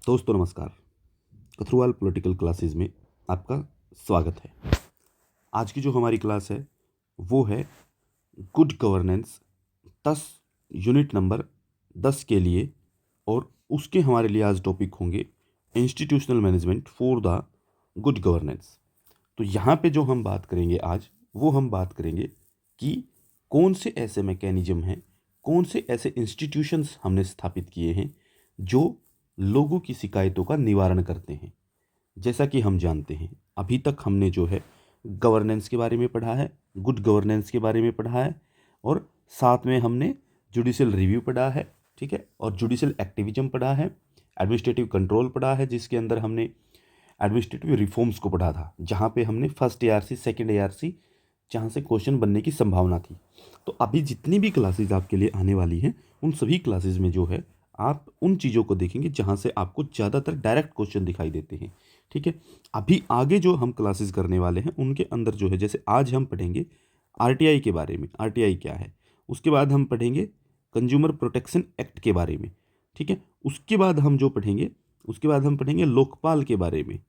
दोस्तों नमस्कार। कथरुआल political classes में आपका स्वागत है। आज की जो हमारी क्लास है वो है गुड गवर्नेंस 10 यूनिट नंबर 10 के लिए, और उसके हमारे लिए आज टॉपिक होंगे institutional management for the good governance. तो यहाँ पे जो हम बात करेंगे आज, वो हम बात करेंगे कि कौन से ऐसे मैकेनिज्म हैं, कौन से ऐसे इंस्टीट्यूशंस हमने स्थापित किए हैं जो लोगों की शिकायतों का निवारण करते हैं। जैसा कि हम जानते हैं, अभी तक हमने जो है गवर्नेंस के बारे में पढ़ा है, गुड गवर्नेंस के बारे में पढ़ा है, और साथ में हमने जुडिशियल रिव्यू पढ़ा है, ठीक है, और जुडिशियल एक्टिविज्म पढ़ा है, एडमिनिस्ट्रेटिव कंट्रोल पढ़ा है, जिसके अंदर हमने एडमिनिस्ट्रेटिव रिफॉर्म्स को पढ़ा था, जहाँ पे हमने फर्स्ट एआरसी सेकेंड एआरसी जहाँ से क्वेश्चन बनने की संभावना थी। तो अभी जितनी भी क्लासेज आपके लिए आने वाली हैं, उन सभी क्लासेज में जो है आप उन चीज़ों को देखेंगे जहाँ से आपको ज़्यादातर डायरेक्ट क्वेश्चन दिखाई देते हैं, ठीक है। अभी आगे जो हम क्लासेस करने वाले हैं उनके अंदर जो है, जैसे आज हम पढ़ेंगे आरटीआई के बारे में, आरटीआई क्या है। उसके बाद हम पढ़ेंगे कंज्यूमर प्रोटेक्शन एक्ट के बारे में, ठीक है। उसके बाद हम जो पढ़ेंगे, उसके बाद हम पढ़ेंगे लोकपाल के बारे में,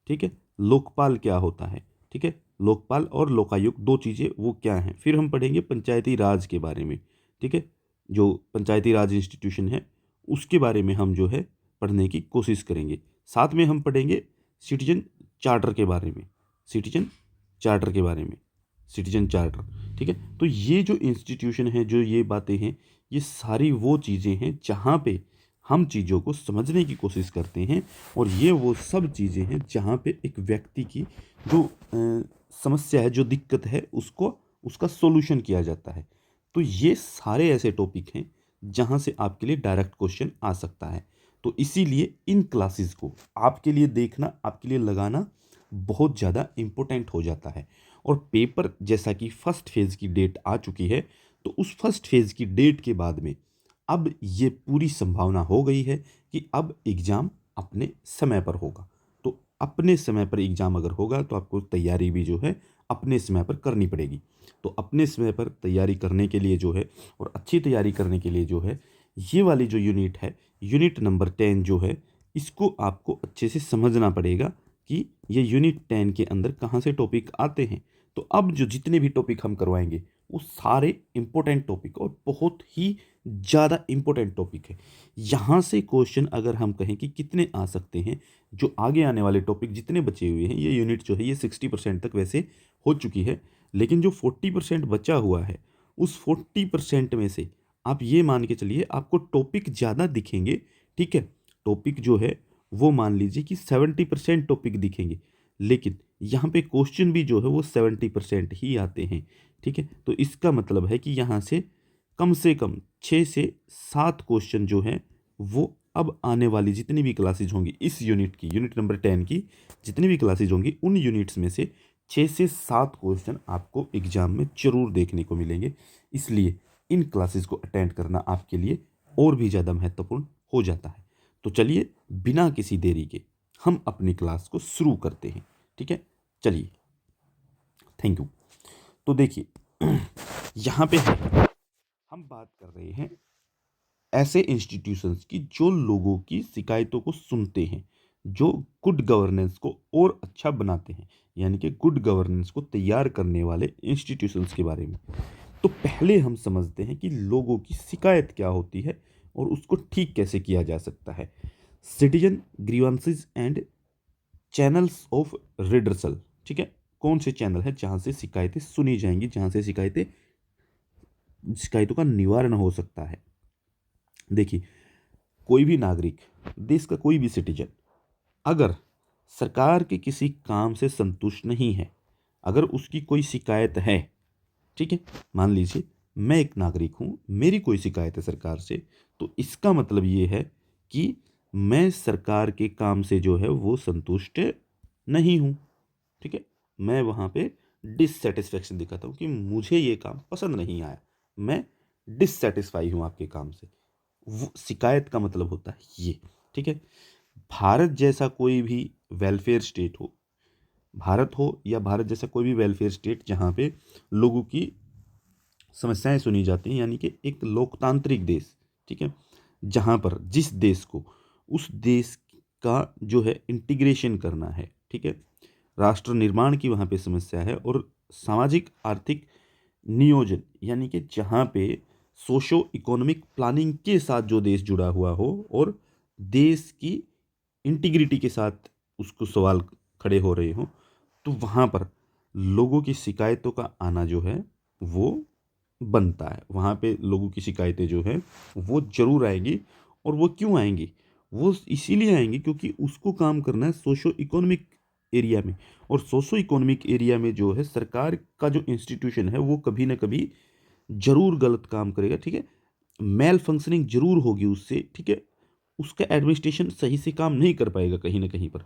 ठीक है। लोकपाल क्या होता है, ठीक है। लोकपाल और लोकायुक्त दो चीज़ें वो क्या हैं। फिर हम पढ़ेंगे पंचायती राज के बारे में, ठीक है। जो पंचायती राज इंस्टीट्यूशन है उसके बारे में हम जो है पढ़ने की कोशिश करेंगे। साथ में हम पढ़ेंगे सिटीजन चार्टर के बारे में, सिटीजन चार्टर के बारे में, सिटीजन चार्टर, ठीक है। तो ये जो इंस्टीट्यूशन है, जो ये बातें हैं, ये सारी वो चीज़ें हैं जहाँ पे हम चीज़ों को समझने की कोशिश करते हैं, और ये वो सब चीज़ें हैं जहाँ पे एक व्यक्ति की जो समस्या है, जो दिक्कत है, उसको उसका सॉल्यूशन किया जाता है। तो ये सारे ऐसे टॉपिक हैं जहाँ से आपके लिए डायरेक्ट क्वेश्चन आ सकता है। तो इसीलिए इन क्लासेस को आपके लिए देखना, आपके लिए लगाना बहुत ज़्यादा इम्पोर्टेंट हो जाता है। और पेपर जैसा कि फर्स्ट फेज़ की डेट आ चुकी है, तो उस फर्स्ट फेज़ की डेट के बाद में अब ये पूरी संभावना हो गई है कि अब एग्ज़ाम अपने समय पर होगा। तो अपने समय पर एग्ज़ाम अगर होगा तो आपको तैयारी भी जो है अपने समय पर करनी पड़ेगी। तो अपने समय पर तैयारी करने के लिए जो है, और अच्छी तैयारी करने के लिए जो है, ये वाली जो यूनिट है, यूनिट नंबर 10 जो है, इसको आपको अच्छे से समझना पड़ेगा कि ये यूनिट 10 के अंदर कहाँ से टॉपिक आते हैं। तो अब जो जितने भी टॉपिक हम करवाएंगे वो सारे इम्पोर्टेंट टॉपिक और बहुत ही ज़्यादा इम्पोर्टेंट टॉपिक है। यहाँ से क्वेश्चन अगर हम कहें कि कितने आ सकते हैं, जो आगे आने वाले टॉपिक जितने बचे हुए हैं, ये यूनिट जो है ये 60% तक वैसे हो चुकी है, लेकिन जो 40% बचा हुआ है, उस 40% में से आप ये मान के चलिए आपको टॉपिक ज़्यादा दिखेंगे, ठीक है। टॉपिक जो है वो मान लीजिए कि 70% टॉपिक दिखेंगे, लेकिन यहाँ पे क्वेश्चन भी जो है वो 70% ही आते हैं, ठीक है। तो इसका मतलब है कि यहाँ से कम 6 से 7 क्वेश्चन जो हैं वो अब आने वाली जितनी भी क्लासेज होंगी इस यूनिट की, यूनिट नंबर 10 की जितनी भी क्लासेज होंगी, उन यूनिट्स में से 6 से 7 क्वेश्चन आपको एग्जाम में जरूर देखने को मिलेंगे। इसलिए इन क्लासेस को अटेंड करना आपके लिए और भी ज़्यादा महत्वपूर्ण हो जाता है। तो चलिए बिना किसी देरी के हम अपनी क्लास को शुरू करते हैं, ठीक है। चलिए, थैंक यू। तो देखिए यहाँ पे हम बात कर रहे हैं ऐसे इंस्टीट्यूशंस की जो लोगों की शिकायतों को सुनते हैं, जो गुड गवर्नेंस को और अच्छा बनाते हैं, यानी कि गुड गवर्नेंस को तैयार करने वाले इंस्टीट्यूशंस के बारे में। तो पहले हम समझते हैं कि लोगों की शिकायत क्या होती है और उसको ठीक कैसे किया जा सकता है। Citizen grievances and channels of redressal, ठीक है। कौन से चैनल है जहाँ से शिकायतें सुनी जाएंगी, जहाँ से शिकायतों का निवारण हो सकता है। देखिए, कोई भी नागरिक, देश का कोई भी सिटीजन, अगर सरकार के किसी काम से संतुष्ट नहीं है, अगर उसकी कोई शिकायत है, ठीक है, मान लीजिए मैं एक नागरिक हूँ, मेरी कोई शिकायत है सरकार से, तो इसका मतलब ये है कि मैं सरकार के काम से जो है वो संतुष्ट नहीं हूँ, ठीक है। मैं वहाँ पे डिससेटिस्फेक्शन दिखाता हूँ कि मुझे ये काम पसंद नहीं आया, मैं डिससेटिस्फाई हूँ आपके काम से। वो शिकायत का मतलब होता है ये, ठीक है। भारत जैसा कोई भी वेलफेयर स्टेट हो, भारत हो या भारत जैसा कोई भी वेलफेयर स्टेट जहाँ पे लोगों की समस्याएं सुनी जाती हैं, यानी कि एक लोकतांत्रिक देश, ठीक है, जहाँ पर जिस देश को उस देश का जो है इंटीग्रेशन करना है, ठीक है। राष्ट्र निर्माण की वहाँ पे समस्या है, और सामाजिक आर्थिक नियोजन यानी कि जहाँ पे सोशो इकोनॉमिक प्लानिंग के साथ जो देश जुड़ा हुआ हो और देश की इंटीग्रिटी के साथ उसको सवाल खड़े हो रहे हो, तो वहाँ पर लोगों की शिकायतों का आना जो है वो बनता है। वहाँ पे लोगों की शिकायतें जो है वो ज़रूर आएंगी। और वो क्यों आएंगी? वो इसीलिए आएंगी क्योंकि उसको काम करना है सोशो इकोनॉमिक एरिया में। और सोशो इकोनॉमिक एरिया में जो है सरकार का जो इंस्टीट्यूशन है वो कभी ना कभी ज़रूर गलत काम करेगा, ठीक है। मेल फंक्शनिंग ज़रूर होगी उससे, ठीक है। उसका एडमिनिस्ट्रेशन सही से काम नहीं कर पाएगा कहीं ना कहीं पर।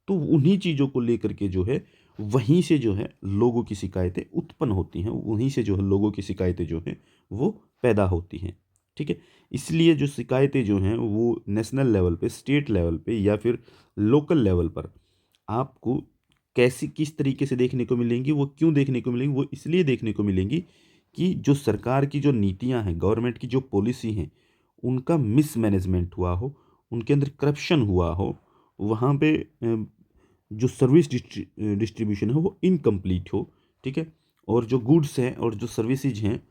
तो उन्हीं चीज़ों को लेकर के जो है वहीं से जो है लोगों की शिकायतें उत्पन्न होती हैं, वहीं से जो है लोगों की शिकायतें जो हैं वो पैदा होती हैं, ठीक है। इसलिए जो शिकायतें जो हैं वो नेशनल लेवल पे, स्टेट लेवल पे या फिर लोकल लेवल पर आपको कैसी किस तरीके से देखने को मिलेंगी, वो क्यों देखने को मिलेंगी, वो इसलिए देखने को मिलेंगी कि जो सरकार की जो नीतियां हैं, गवर्नमेंट की जो पॉलिसी हैं, उनका मिसमैनेजमेंट हुआ हो, उनके अंदर करप्शन हुआ हो, वहाँ पे जो सर्विस डिस्ट्रीब्यूशन है वो इनकम्प्लीट हो, ठीक है। और जो गुड्स हैं और जो सर्विसेज हैं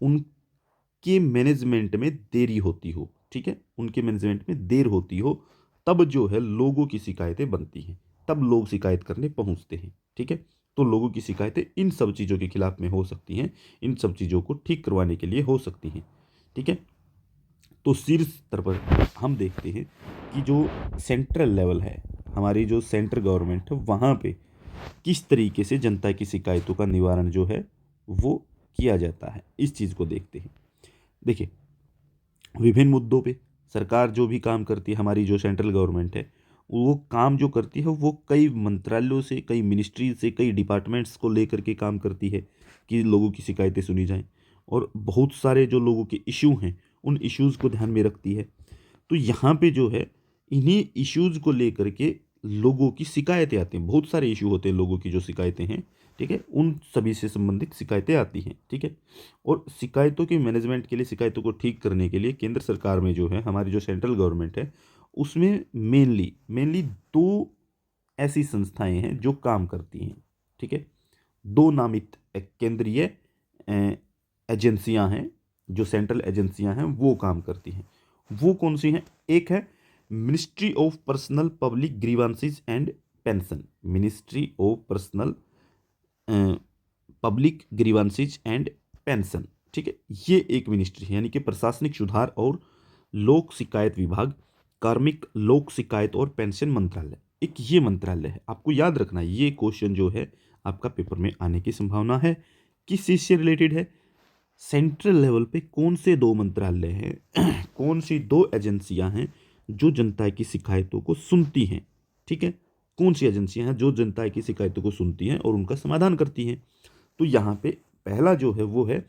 उनके मैनेजमेंट में देरी होती हो, ठीक है, उनके मैनेजमेंट में देर होती हो, तब जो है लोगों की शिकायतें बनती हैं, तब लोग शिकायत करने पहुंचते हैं, ठीक है। तो लोगों की शिकायतें इन सब चीज़ों के खिलाफ में हो सकती हैं, इन सब चीज़ों को ठीक करवाने के लिए हो सकती हैं, ठीक है। तो शीर्ष स्तर पर हम देखते हैं कि जो सेंट्रल लेवल है, हमारी जो सेंट्रल गवर्नमेंट है, वहाँ पे किस तरीके से जनता की शिकायतों का निवारण जो है वो किया जाता है, इस चीज़ को देखते हैं। देखिए, विभिन्न मुद्दों पे सरकार जो भी काम करती है, हमारी जो सेंट्रल गवर्नमेंट है, वो काम जो करती है वो कई मंत्रालयों से, कई मिनिस्ट्री से, कई डिपार्टमेंट्स को लेकर के काम करती है कि लोगों की शिकायतें सुनी जाएं। और बहुत सारे जो लोगों के इशू हैं उन इश्यूज़ को ध्यान में रखती है। तो यहाँ पे जो है इन्हीं इश्यूज़ को लेकर के लोगों की शिकायतें आती हैं। बहुत सारे इशू होते हैं लोगों की जो शिकायतें हैं, ठीक है, उन सभी से संबंधित शिकायतें आती हैं, ठीक है। और शिकायतों के मैनेजमेंट के लिए, शिकायतों को ठीक करने के लिए केंद्र सरकार में जो है, हमारी जो सेंट्रल गवर्नमेंट है, उसमें मेनली मेनली दो ऐसी संस्थाएं हैं जो काम करती हैं, ठीक है। दो नामित केंद्रीय एजेंसियां हैं, जो सेंट्रल एजेंसियां हैं वो काम करती हैं। वो कौन सी हैं? एक है ministry of personnel public grievances and pension, ministry of personnel public grievances and pension, ठीक है। ये एक मिनिस्ट्री है, यानी कि प्रशासनिक सुधार और लोक शिकायत विभाग, कार्मिक लोक शिकायत और पेंशन मंत्रालय, एक ये मंत्रालय है। आपको याद रखना है, ये क्वेश्चन जो है आपका पेपर में आने की संभावना है। किस चीज़ से रिलेटेड है? सेंट्रल लेवल पे कौन से दो मंत्रालय हैं कौन सी दो एजेंसियां हैं जो जनता की शिकायतों को सुनती हैं, ठीक है। कौन सी एजेंसियां हैं जो जनता की शिकायतों को सुनती हैं और उनका समाधान करती हैं? तो यहाँ पे पहला जो है वो है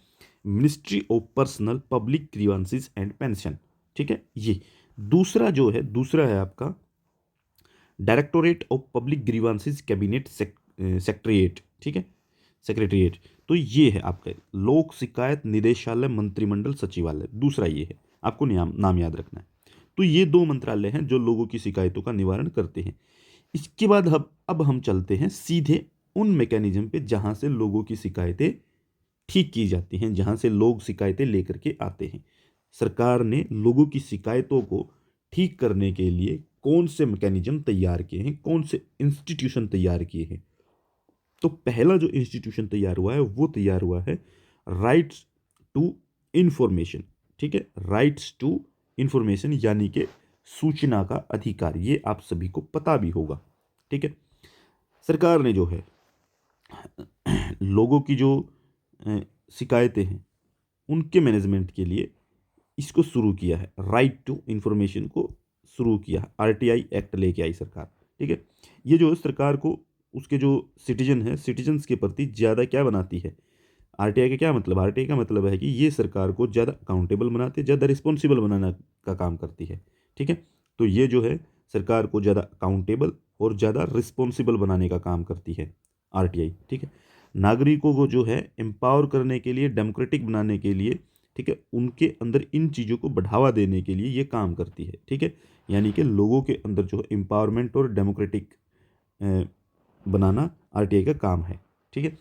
ministry of personnel public grievances and pension, ठीक है। ये दूसरा जो है, दूसरा है आपका directorate of public grievances cabinet secretariat, ठीक है, सेक्रेटरिएट। तो ये है आपका लोक शिकायत निदेशालय मंत्रिमंडल सचिवालय, दूसरा ये है, आपको नाम याद रखना है। तो ये दो मंत्रालय हैं जो लोगों की शिकायतों का निवारण करते हैं। इसके बाद अब हम चलते हैं सीधे उन मैकेनिज्म पे जहां से लोगों की शिकायतें ठीक की जाती हैं, जहां से लोग शिकायतें लेकर के आते हैं। सरकार ने लोगों की शिकायतों को ठीक करने के लिए कौन से मैकेनिज्म तैयार किए हैं, कौन से इंस्टीट्यूशन तैयार किए हैं? तो पहला जो इंस्टीट्यूशन तैयार हुआ है वो तैयार हुआ है राइट्स टू इंफॉर्मेशन, ठीक है। राइट्स टू इंफॉर्मेशन यानी कि सूचना का अधिकार, ये आप सभी को पता भी होगा, ठीक है। सरकार ने जो है लोगों की जो शिकायतें हैं उनके मैनेजमेंट के लिए इसको शुरू किया है, राइट टू इंफॉर्मेशन को शुरू किया, आरटीआई एक्ट लेके आई सरकार, ठीक है। ये जो सरकार को उसके जो सिटीजन है, सिटीजन्स के प्रति ज़्यादा क्या बनाती है? आरटीआई का क्या मतलब? आरटीआई का मतलब है कि ये सरकार को ज़्यादा अकाउंटेबल बनाती है, ज़्यादा रिस्पॉन्सिबल बनाना का काम करती है, ठीक है। तो ये जो है सरकार को ज़्यादा अकाउंटेबल और ज़्यादा रिस्पॉन्सिबल बनाने का काम करती है आरटीआई, ठीक है। नागरिकों को जो है एम्पावर करने के लिए, डेमोक्रेटिक बनाने के लिए ठीक है, उनके अंदर इन चीज़ों को बढ़ावा देने के लिए ये काम करती है। ठीक है, यानी कि लोगों के अंदर जो है एम्पावरमेंट और डेमोक्रेटिक बनाना आरटीआई का काम है। ठीक है,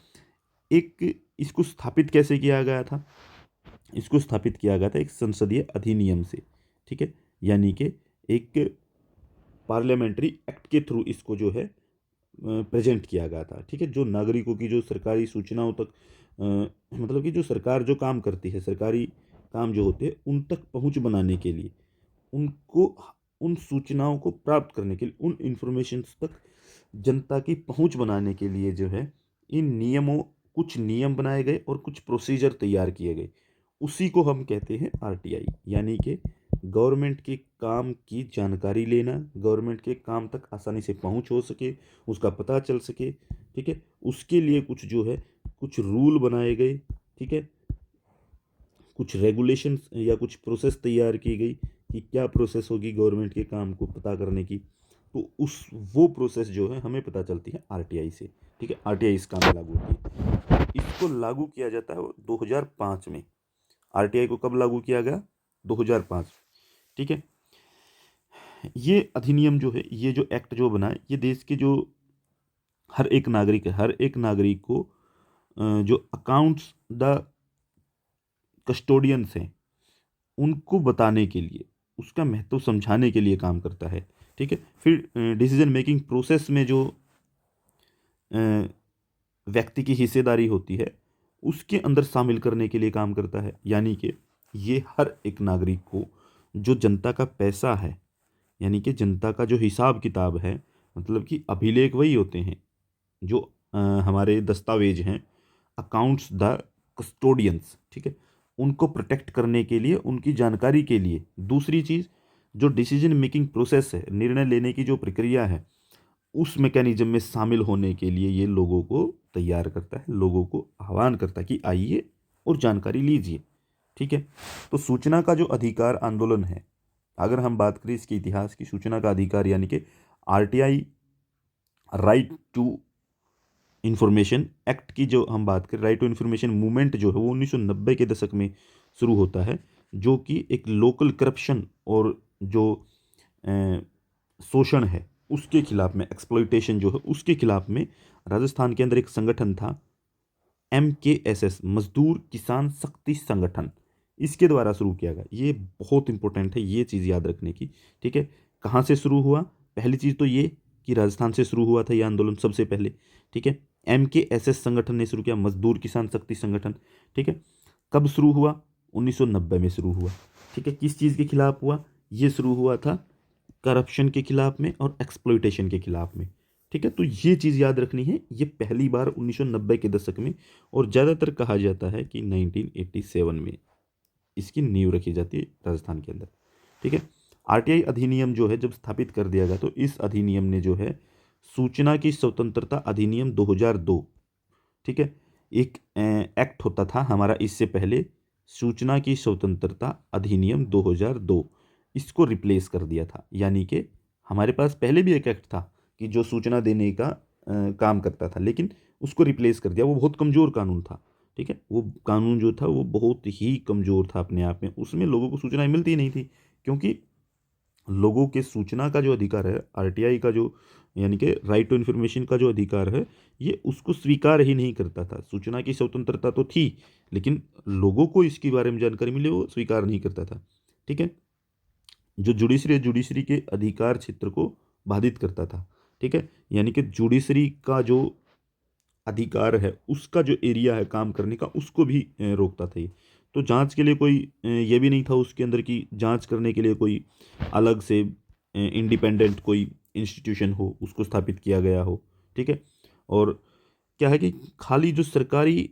एक इसको स्थापित कैसे किया गया था? इसको स्थापित किया गया था एक संसदीय अधिनियम से। ठीक है, यानी कि एक पार्लियामेंट्री एक्ट के थ्रू इसको जो है प्रेजेंट किया गया था। ठीक है, जो नागरिकों की जो सरकारी सूचनाओं तक मतलब कि जो सरकार जो काम करती है, सरकारी काम जो होते हैं उन तक पहुंच बनाने के लिए, उनको उन सूचनाओं को प्राप्त करने के लिए, उन इंफॉर्मेशंस तक जनता की पहुंच बनाने के लिए जो है इन नियमों कुछ नियम बनाए गए और कुछ प्रोसीजर तैयार किए गए। उसी को हम कहते हैं आरटीआई, यानी कि गवर्नमेंट के काम की जानकारी लेना, गवर्नमेंट के काम तक आसानी से पहुंच हो सके, उसका पता चल सके। ठीक है, उसके लिए कुछ जो है कुछ रूल बनाए गए। ठीक है, कुछ रेगुलेशंस या कुछ प्रोसेस तैयार की गई कि क्या प्रोसेस होगी गवर्नमेंट के काम को पता करने की। तो उस वो प्रोसेस जो है हमें पता चलती है आरटीआई से। ठीक है, आरटीआई इस काम में लागू होती है। इसको लागू किया जाता है 2005 में। आरटीआई को कब लागू किया गया? 2005। ठीक है, ये अधिनियम जो है, ये जो एक्ट जो बना है, ये देश के जो हर एक नागरिक है, हर एक नागरिक को जो अकाउंट्स द कस्टोडियंस हैं उनको बताने के लिए, उसका महत्व समझाने के लिए काम करता है। ठीक है, फिर डिसीजन मेकिंग प्रोसेस में जो व्यक्ति की हिस्सेदारी होती है उसके अंदर शामिल करने के लिए काम करता है। यानी कि ये हर एक नागरिक को जो जनता का पैसा है, यानी कि जनता का जो हिसाब किताब है, मतलब कि अभिलेख वही होते हैं जो हमारे दस्तावेज हैं, अकाउंट्स द कस्टोडियंस। ठीक है, उनको प्रोटेक्ट करने के लिए, उनकी जानकारी के लिए। दूसरी चीज़, जो डिसीजन मेकिंग प्रोसेस है, निर्णय लेने की जो प्रक्रिया है, उस मैकेनिज्म में शामिल होने के लिए ये लोगों को तैयार करता है, लोगों को आह्वान करता है कि आइए और जानकारी लीजिए। ठीक है, तो सूचना का जो अधिकार आंदोलन है, अगर हम बात करें इसके इतिहास की, सूचना का अधिकार यानी कि RTI right to information act की जो हम बात करें, राइट टू इंफॉर्मेशन मूवमेंट जो है वो 1990 के दशक में शुरू होता है, जो कि एक लोकल करप्शन और जो शोषण है उसके खिलाफ में, एक्सप्लॉइटेशन जो है उसके खिलाफ में राजस्थान के अंदर एक संगठन था MKSS, मजदूर किसान शक्ति संगठन, इसके द्वारा शुरू किया गया। ये बहुत इंपॉर्टेंट है ये चीज़ याद रखने की। ठीक है, कहाँ से शुरू हुआ? पहली चीज़ तो ये कि राजस्थान से शुरू हुआ था ये आंदोलन सबसे पहले। ठीक है, MKSS संगठन ने शुरू किया, मजदूर किसान शक्ति संगठन। ठीक है, कब शुरू हुआ? 1990 में शुरू हुआ। ठीक है, किस चीज़ के खिलाफ हुआ? ये शुरू हुआ था करप्शन के खिलाफ में और एक्सप्लॉइटेशन के खिलाफ में। ठीक है, तो ये चीज़ याद रखनी है, ये पहली बार 1990 के दशक में, और ज़्यादातर कहा जाता है कि 1987 में इसकी नींव रखी जाती है राजस्थान के अंदर। ठीक है, आरटीआई अधिनियम जो है जब स्थापित कर दिया गया, तो इस अधिनियम ने जो है सूचना की स्वतंत्रता अधिनियम 2002, ठीक है, एक एक्ट होता था हमारा इससे पहले, सूचना की स्वतंत्रता अधिनियम 2002, इसको रिप्लेस कर दिया था। यानी कि हमारे पास पहले भी एक एक्ट था कि जो सूचना देने का काम करता था, लेकिन उसको रिप्लेस कर दिया। वो बहुत कमज़ोर कानून था। ठीक है, वो कानून जो था वो बहुत ही कमज़ोर था अपने आप में, उसमें लोगों को सूचनाएं मिलती नहीं थी, क्योंकि लोगों के सूचना का जो अधिकार है, आरटीआई का जो यानी कि राइट टू इन्फॉर्मेशन का जो अधिकार है, ये उसको स्वीकार ही नहीं करता था। सूचना की स्वतंत्रता तो थी, लेकिन लोगों को इसके बारे में जानकारी मिले वो स्वीकार नहीं करता था। ठीक है, जो जुडिशरी के अधिकार क्षेत्र को बाधित करता था। ठीक है, यानी कि जुडिशरी का जो अधिकार है, उसका जो एरिया है काम करने का, उसको भी रोकता था ये। तो जांच के लिए कोई ये भी नहीं था उसके अंदर की जांच करने के लिए कोई अलग से इंडिपेंडेंट कोई इंस्टीट्यूशन हो, उसको स्थापित किया गया हो। ठीक है, और क्या है कि खाली जो सरकारी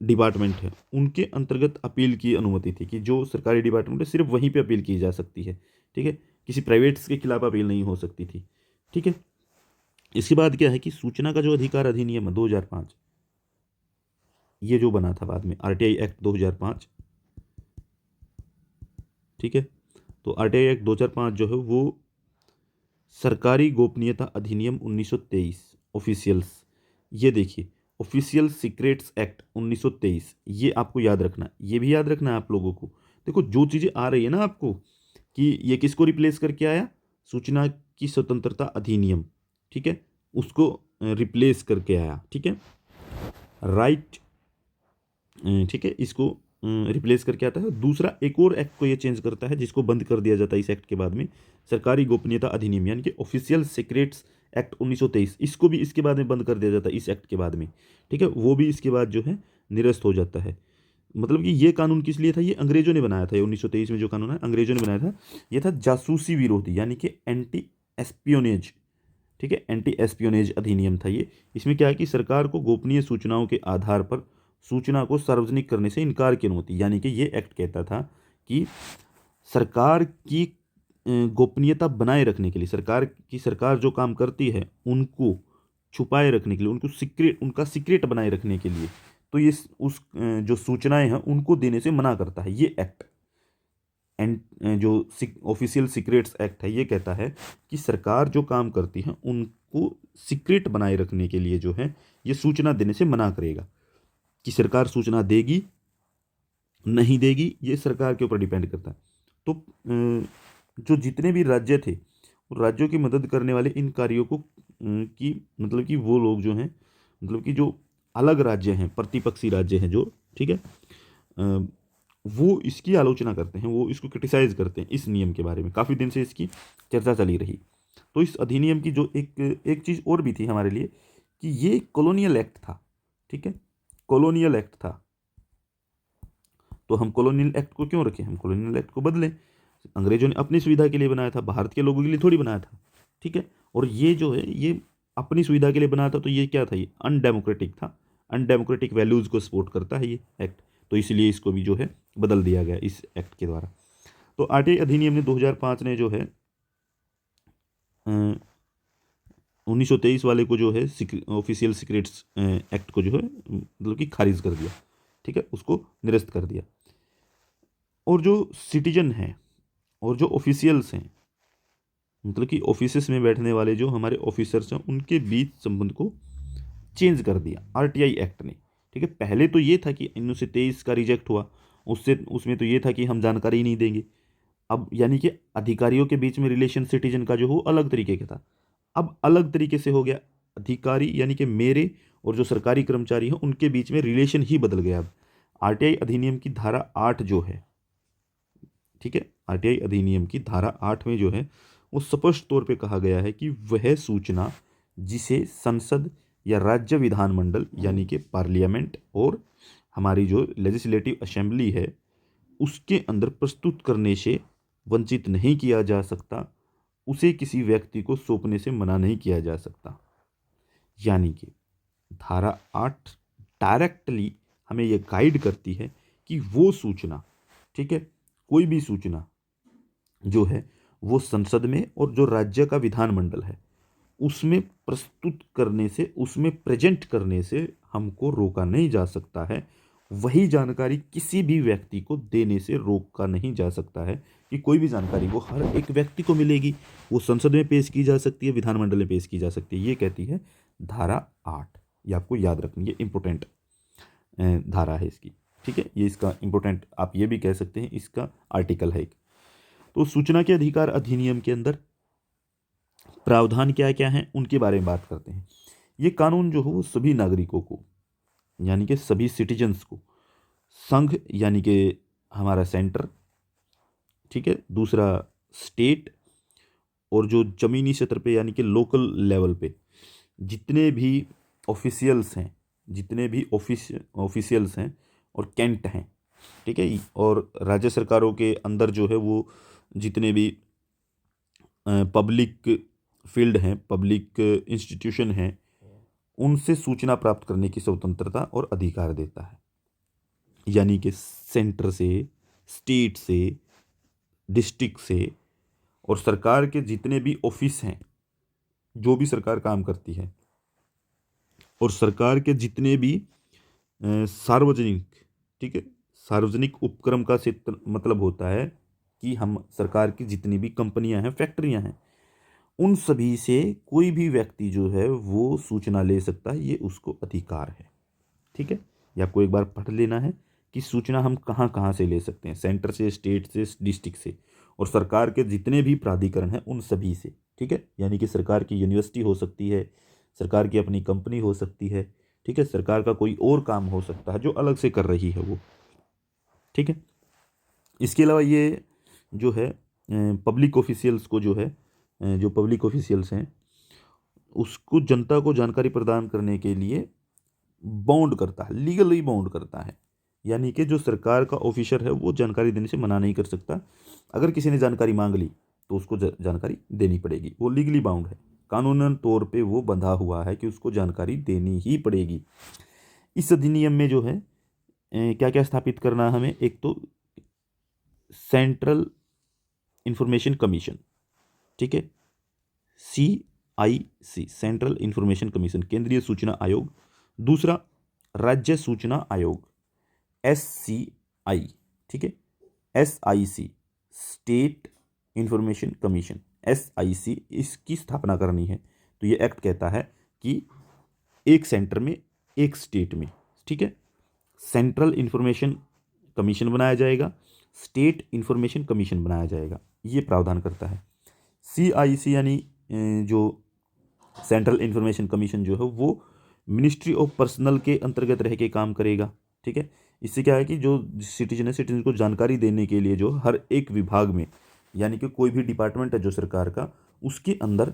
डिपार्टमेंट है उनके अंतर्गत अपील की अनुमति थी, कि जो सरकारी डिपार्टमेंट है सिर्फ वहीं पे अपील की जा सकती है। ठीक है, किसी प्राइवेट्स के खिलाफ अपील नहीं हो सकती थी। ठीक है, इसके बाद क्या है कि सूचना का जो अधिकार अधिनियम है 2005, ये जो बना था बाद में आरटीआई एक्ट 2005। ठीक है, तो आरटीआई एक्ट 2005 जो है वो सरकारी गोपनीयता अधिनियम 1923 ऑफिशियल्स, ये देखिए, ऑफिशियल सीक्रेट्स एक्ट 1923, ये आपको याद रखना है, ये भी याद रखना है आप लोगों को। देखो जो चीज़ें आ रही है ना आपको कि ये किसको रिप्लेस करके आया, सूचना की स्वतंत्रता अधिनियम, ठीक है, उसको रिप्लेस करके आया, ठीक है, राइट, ठीक है, इसको रिप्लेस करके आता है। दूसरा एक और एक्ट को ये चेंज करता है जिसको बंद कर दिया जाता है इस एक्ट के बाद में, सरकारी गोपनीयता अधिनियम यानी कि ऑफिशियल सीक्रेट्स एक्ट 1923, इसको भी इसके बाद में बंद कर दिया जाता है इस एक्ट के बाद में, ठीक है, वो भी इसके बाद जो है निरस्त हो जाता है। मतलब कि ये कानून किस लिए था, ये अंग्रेजों ने बनाया था, ये 1923 में जो कानून है अंग्रेजों ने बनाया था, ये था जासूसी विरोधी यानी कि एंटी एस्पियोनेज, ठीक है, एंटी एस्पियोनेज अधिनियम था ये। इसमें क्या है कि सरकार को गोपनीय सूचनाओं के आधार पर सूचना को सार्वजनिक करने से इनकार की अनुमति, यानी कि ये एक्ट कहता था कि सरकार की गोपनीयता बनाए रखने के लिए, सरकार जो काम करती है उनको छुपाए रखने के लिए, उनका सीक्रेट बनाए रखने के लिए, तो ये जो सूचनाएं हैं उनको देने से मना करता है ये एक्ट। एंड जो ऑफिशियल सीक्रेट्स एक्ट है ये कहता है कि सरकार जो काम करती है उनको सीक्रेट बनाए रखने के लिए जो है ये सूचना देने से मना करेगा। कि सरकार सूचना देगी नहीं देगी ये सरकार के ऊपर डिपेंड करता है। तो जो जितने भी राज्य थे राज्यों की मदद करने वाले इन कार्यों को कि मतलब कि वो लोग जो हैं, मतलब कि जो अलग राज्य हैं, प्रतिपक्षी राज्य हैं जो, ठीक है, वो इसकी आलोचना करते हैं, वो इसको क्रिटिसाइज करते हैं। इस नियम के बारे में काफ़ी दिन से इसकी चर्चा चली रही। तो इस अधिनियम की जो एक चीज़ और भी थी हमारे लिए कि ये कॉलोनियल एक्ट था, ठीक है, कॉलोनियल एक्ट था। तो हम कॉलोनियल एक्ट को क्यों रखें, हम कॉलोनियल एक्ट को बदलें। अंग्रेजों ने अपनी सुविधा के लिए बनाया था, भारत के लोगों के लिए थोड़ी बनाया था, ठीक है, और ये जो है ये अपनी सुविधा के लिए बनाया था, तो ये क्या था, ये अनडेमोक्रेटिक था, अनडेमोक्रेटिक वैल्यूज़ को सपोर्ट करता है ये एक्ट, तो इसलिए इसको भी जो है बदल दिया गया इस एक्ट के द्वारा। तो आरटीआई अधिनियम ने 2005 ने जो है 1923 वाले को जो है ऑफिशियल सीक्रेट्स एक्ट को जो है मतलब कि खारिज कर दिया, ठीक है, उसको निरस्त कर दिया। और जो सिटीजन हैं और जो ऑफिशियल्स हैं, मतलब कि ऑफिसेस में बैठने वाले जो हमारे ऑफिसर्स हैं उनके बीच संबंध को चेंज कर दिया आरटीआई एक्ट ने, ठीक है। पहले तो ये था कि 1923 का रिजेक्ट हुआ, उसमें तो ये था कि हम जानकारी ही नहीं देंगे। अब यानी कि अधिकारियों के बीच में रिलेशन सिटीजन का जो हो अलग तरीके का था, अब अलग तरीके से हो गया। अधिकारी यानी कि मेरे और जो सरकारी कर्मचारी हैं उनके बीच में रिलेशन ही बदल गया। अब आरटीआई अधिनियम की धारा 8 जो है, ठीक है, आरटीआई अधिनियम की धारा 8 में जो है वो स्पष्ट तौर पे कहा गया है कि वह सूचना जिसे संसद या राज्य विधानमंडल यानी कि पार्लियामेंट और हमारी जो लेजिस्लेटिव असेंबली है उसके अंदर प्रस्तुत करने से वंचित नहीं किया जा सकता, उसे किसी व्यक्ति को सौंपने से मना नहीं किया जा सकता। यानी कि धारा 8 डायरेक्टली हमें यह गाइड करती है कि वो सूचना, ठीक है, कोई भी सूचना जो है वो संसद में और जो राज्य का विधानमंडल है उसमें प्रस्तुत करने से, उसमें प्रेजेंट करने से हमको रोका नहीं जा सकता है। वही जानकारी किसी भी व्यक्ति को देने से रोका नहीं जा सकता है कि कोई भी जानकारी वो हर एक व्यक्ति को मिलेगी, वो संसद में पेश की जा सकती है, विधानमंडल में पेश की जा सकती है। ये कहती है धारा 8, ये आपको याद रखनी है, इंपॉर्टेंट धारा है इसकी, ठीक है, ये इसका इंपॉर्टेंट आप ये भी कह सकते हैं इसका आर्टिकल है एक। तो सूचना के अधिकार अधिनियम के अंदर प्रावधान क्या क्या हैं उनके बारे में बात करते हैं। ये कानून जो है वो सभी नागरिकों को यानी कि सभी सिटीजन्स को, संघ यानी कि हमारा सेंटर, ठीक है, दूसरा स्टेट, और जो ज़मीनी स्तर पे यानी कि लोकल लेवल पे जितने भी ऑफिशियल्स हैं, जितने भी ऑफिशियल्स हैं और कैंट हैं, ठीक है, और राज्य सरकारों के अंदर जो है वो जितने भी पब्लिक फील्ड हैं, पब्लिक इंस्टीट्यूशन हैं, उनसे सूचना प्राप्त करने की स्वतंत्रता और अधिकार देता है। यानी कि सेंटर से, स्टेट से, डिस्ट्रिक्ट से, और सरकार के जितने भी ऑफिस हैं, जो भी सरकार काम करती है, और सरकार के जितने भी सार्वजनिक, ठीक है, सार्वजनिक उपक्रम का क्षेत्र मतलब होता है कि हम सरकार की जितनी भी कंपनियां हैं, फैक्ट्रियां हैं, उन सभी से कोई भी व्यक्ति जो है वो सूचना ले सकता है, ये उसको अधिकार है। ठीक है, ये आपको एक बार पढ़ लेना है कि सूचना हम कहाँ कहाँ से ले सकते हैं, सेंटर से, स्टेट से, डिस्ट्रिक्ट से, और सरकार के जितने भी प्राधिकरण हैं उन सभी से। ठीक है, यानी कि सरकार की यूनिवर्सिटी हो सकती है, सरकार की अपनी कंपनी हो सकती है, ठीक है, सरकार का कोई और काम हो सकता है जो अलग से कर रही है वो। ठीक है, इसके अलावा ये जो है पब्लिक ऑफिशियल्स को जो है जो पब्लिक ऑफिशियल्स हैं उसको जनता को जानकारी प्रदान करने के लिए बाउंड करता है, लीगली बाउंड करता है। यानी कि जो सरकार का ऑफिसर है वो जानकारी देने से मना नहीं कर सकता। अगर किसी ने जानकारी मांग ली तो उसको जानकारी देनी पड़ेगी, वो लीगली बाउंड है, कानूनन तौर पे वो बंधा हुआ है कि उसको जानकारी देनी ही पड़ेगी। इस अधिनियम में जो है क्या क्या स्थापित करना है हमें, एक तो सेंट्रल इंफॉर्मेशन कमीशन, ठीक है, CIC, सेंट्रल इंफॉर्मेशन कमीशन, केंद्रीय सूचना आयोग। दूसरा राज्य सूचना आयोग, SCI, ठीक है, SIC, state information commission, SIC, इसकी स्थापना करनी है। तो ये एक्ट कहता है कि एक सेंटर में, एक स्टेट में, ठीक है, सेंट्रल इंफॉर्मेशन कमीशन बनाया जाएगा, स्टेट इंफॉर्मेशन कमीशन बनाया जाएगा, ये प्रावधान करता है। CIC यानी जो सेंट्रल इंफॉर्मेशन कमीशन जो है वो मिनिस्ट्री ऑफ पर्सनल के अंतर्गत रह के काम करेगा। ठीक है, इससे क्या है कि जो सिटीजन है, सिटीजन को जानकारी देने के लिए जो हर एक विभाग में, यानी कि कोई भी डिपार्टमेंट है जो सरकार का, उसके अंदर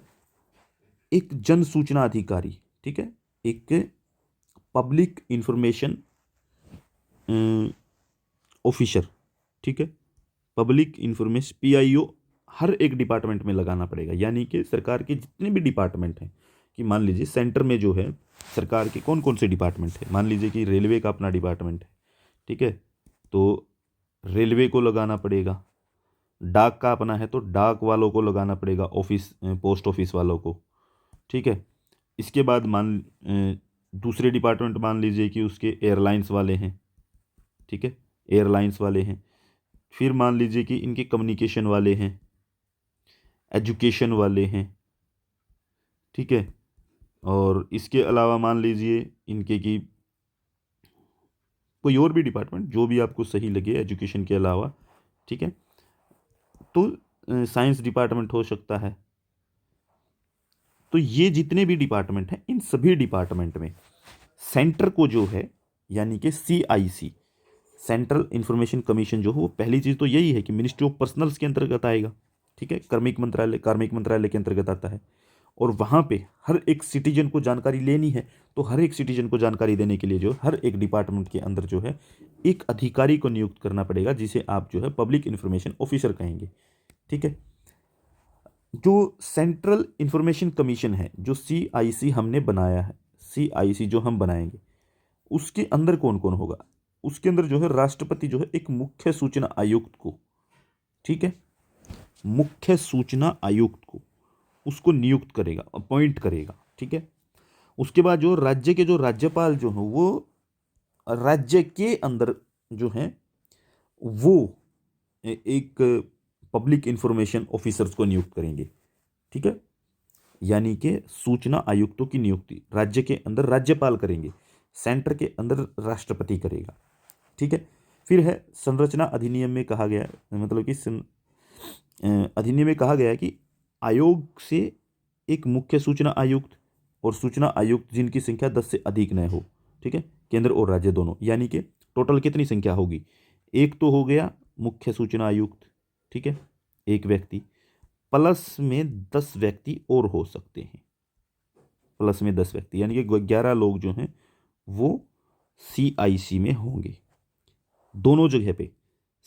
एक जन सूचना अधिकारी, ठीक है, एक पब्लिक इंफॉर्मेशन ऑफिसर, ठीक है, पब्लिक इंफॉर्मेशन PIO हर एक डिपार्टमेंट में लगाना पड़ेगा। यानी कि सरकार के जितने भी डिपार्टमेंट हैं, कि मान लीजिए सेंटर में जो है सरकार के कौन कौन से डिपार्टमेंट है, मान लीजिए कि रेलवे का अपना डिपार्टमेंट है, ठीक है, तो रेलवे को लगाना पड़ेगा। डाक का अपना है तो डाक वालों को लगाना पड़ेगा, ऑफिस पोस्ट ऑफिस वालों को। ठीक है, इसके बाद दूसरे डिपार्टमेंट मान लीजिए कि उसके एयरलाइंस वाले हैं, ठीक है, एयरलाइंस वाले हैं। फिर मान लीजिए कि इनके कम्युनिकेशन वाले हैं, एजुकेशन वाले हैं, ठीक है, और इसके अलावा मान लीजिए इनके की कोई और भी डिपार्टमेंट जो भी आपको सही लगे एजुकेशन के अलावा, ठीक है, तो साइंस डिपार्टमेंट हो सकता है। तो ये जितने भी डिपार्टमेंट हैं, इन सभी डिपार्टमेंट में सेंटर को जो है, यानी कि CIC, सेंट्रल इंफॉर्मेशन कमीशन जो हो, वो पहली चीज़ तो यही है कि मिनिस्ट्री ऑफ पर्सनल्स के अंतर्गत आएगा। ठीक है, कार्मिक मंत्रालय के अंतर्गत आता है, और वहाँ पे हर एक सिटीजन को जानकारी लेनी है, तो हर एक सिटीजन को जानकारी देने के लिए जो हर एक डिपार्टमेंट के अंदर जो है एक अधिकारी को नियुक्त करना पड़ेगा, जिसे आप जो है पब्लिक इंफॉर्मेशन ऑफिसर कहेंगे। ठीक है, जो सेंट्रल इंफॉर्मेशन कमीशन है, जो CIC हमने बनाया है, CIC जो हम बनाएंगे, उसके अंदर कौन कौन होगा, उसके अंदर जो है राष्ट्रपति जो है एक मुख्य सूचना आयुक्त को, ठीक है, मुख्य सूचना आयुक्त को उसको नियुक्त करेगा, अपॉइंट करेगा। ठीक है, उसके बाद जो राज्य के जो राज्यपाल जो हैं वो राज्य के अंदर जो हैं वो एक पब्लिक इंफॉर्मेशन ऑफिसर्स को नियुक्त करेंगे। ठीक है, यानी कि सूचना आयुक्तों की नियुक्ति राज्य के अंदर राज्यपाल करेंगे, सेंटर के अंदर राष्ट्रपति करेगा। ठीक है, फिर है संरचना अधिनियम में कहा गया, मतलब कि अधिनियम में कहा गया है कि आयोग से एक मुख्य सूचना आयुक्त और सूचना आयुक्त जिनकी संख्या 10 से अधिक न हो, ठीक है, केंद्र और राज्य दोनों, यानी कि टोटल कितनी संख्या होगी, एक तो हो गया मुख्य सूचना आयुक्त, ठीक है, एक व्यक्ति, प्लस में 10 व्यक्ति और हो सकते हैं, प्लस में 10 व्यक्ति, यानी कि 11 लोग जो हैं वो CIC में होंगे, दोनों जगह पे,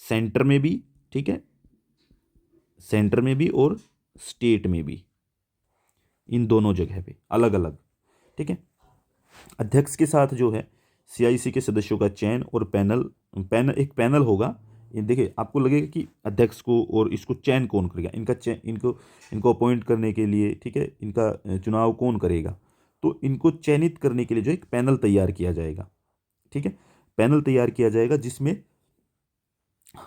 सेंटर में भी, ठीक है, सेंटर में भी और स्टेट में भी, इन दोनों जगह पे अलग अलग। ठीक है, अध्यक्ष के साथ जो है CIC के सदस्यों का चयन और एक पैनल होगा। ये देखिए, आपको लगेगा कि अध्यक्ष को और इसको चयन कौन करेगा, इनको अपॉइंट करने के लिए, ठीक है, इनका चुनाव कौन करेगा, तो इनको चयनित करने के लिए जो एक पैनल तैयार किया जाएगा। ठीक है, पैनल तैयार किया जाएगा जिसमें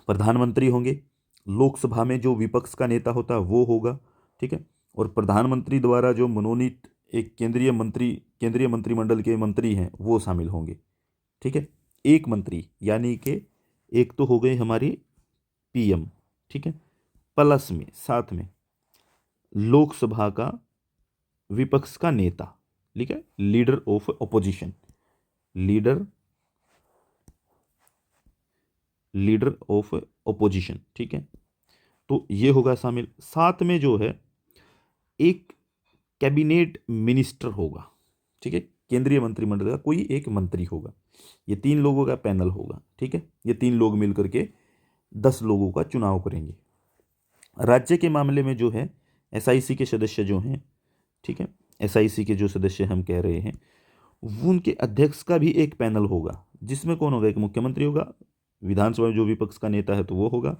प्रधानमंत्री होंगे, लोकसभा में जो विपक्ष का नेता होता है वो होगा, ठीक है, और प्रधानमंत्री द्वारा जो मनोनीत एक केंद्रीय मंत्रिमंडल के मंत्री हैं वो शामिल होंगे। ठीक है, एक मंत्री, यानी कि एक तो हो गए हमारी पीएम, ठीक है, प्लस में साथ में लोकसभा का विपक्ष का नेता, ठीक है, leader of opposition, leader leader of opposition, ठीक है। तो ये होगा शामिल। साथ में जो है एक कैबिनेट मिनिस्टर होगा, ठीक है, केंद्रीय मंत्रिमंडल का कोई एक मंत्री होगा। ये 3 लोगों का पैनल होगा, ठीक है। ये 3 लोग मिलकर के 10 लोगों का चुनाव करेंगे। राज्य के मामले में जो है एसआईसी के सदस्य जो हैं, ठीक है, एसआईसी के जो सदस्य हम कह रहे हैं, वो उनके अध्यक्ष का भी एक पैनल होगा, जिसमें कौन होगा, एक मुख्यमंत्री होगा, विधानसभा में जो विपक्ष का नेता है तो वो होगा,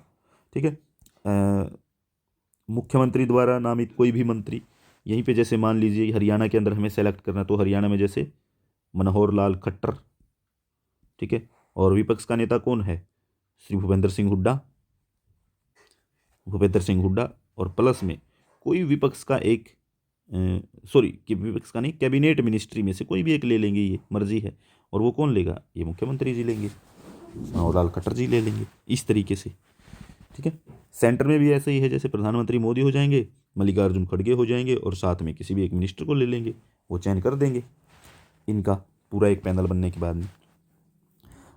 ठीक है, मुख्यमंत्री द्वारा नामित कोई भी मंत्री। यहीं पे जैसे मान लीजिए हरियाणा के अंदर हमें सेलेक्ट करना, तो हरियाणा में जैसे मनोहर लाल खट्टर, ठीक है, और विपक्ष का नेता कौन है, श्री भूपेंद्र सिंह हुड्डा, और प्लस में कोई विपक्ष का एक कि विपक्ष का नहीं, कैबिनेट मिनिस्ट्री में से कोई भी एक ले लेंगे, ये मर्जी है। और वो कौन लेगा, ये मुख्यमंत्री जी लेंगे, मनोहर लाल खट्टर जी ले लेंगे, इस तरीके से, ठीक है। सेंटर में भी ऐसा ही है, जैसे प्रधानमंत्री मोदी हो जाएंगे, मल्लिकार्जुन खड़गे हो जाएंगे, और साथ में किसी भी एक मिनिस्टर को ले लेंगे, वो चयन कर देंगे इनका पूरा एक पैनल बनने के बाद में।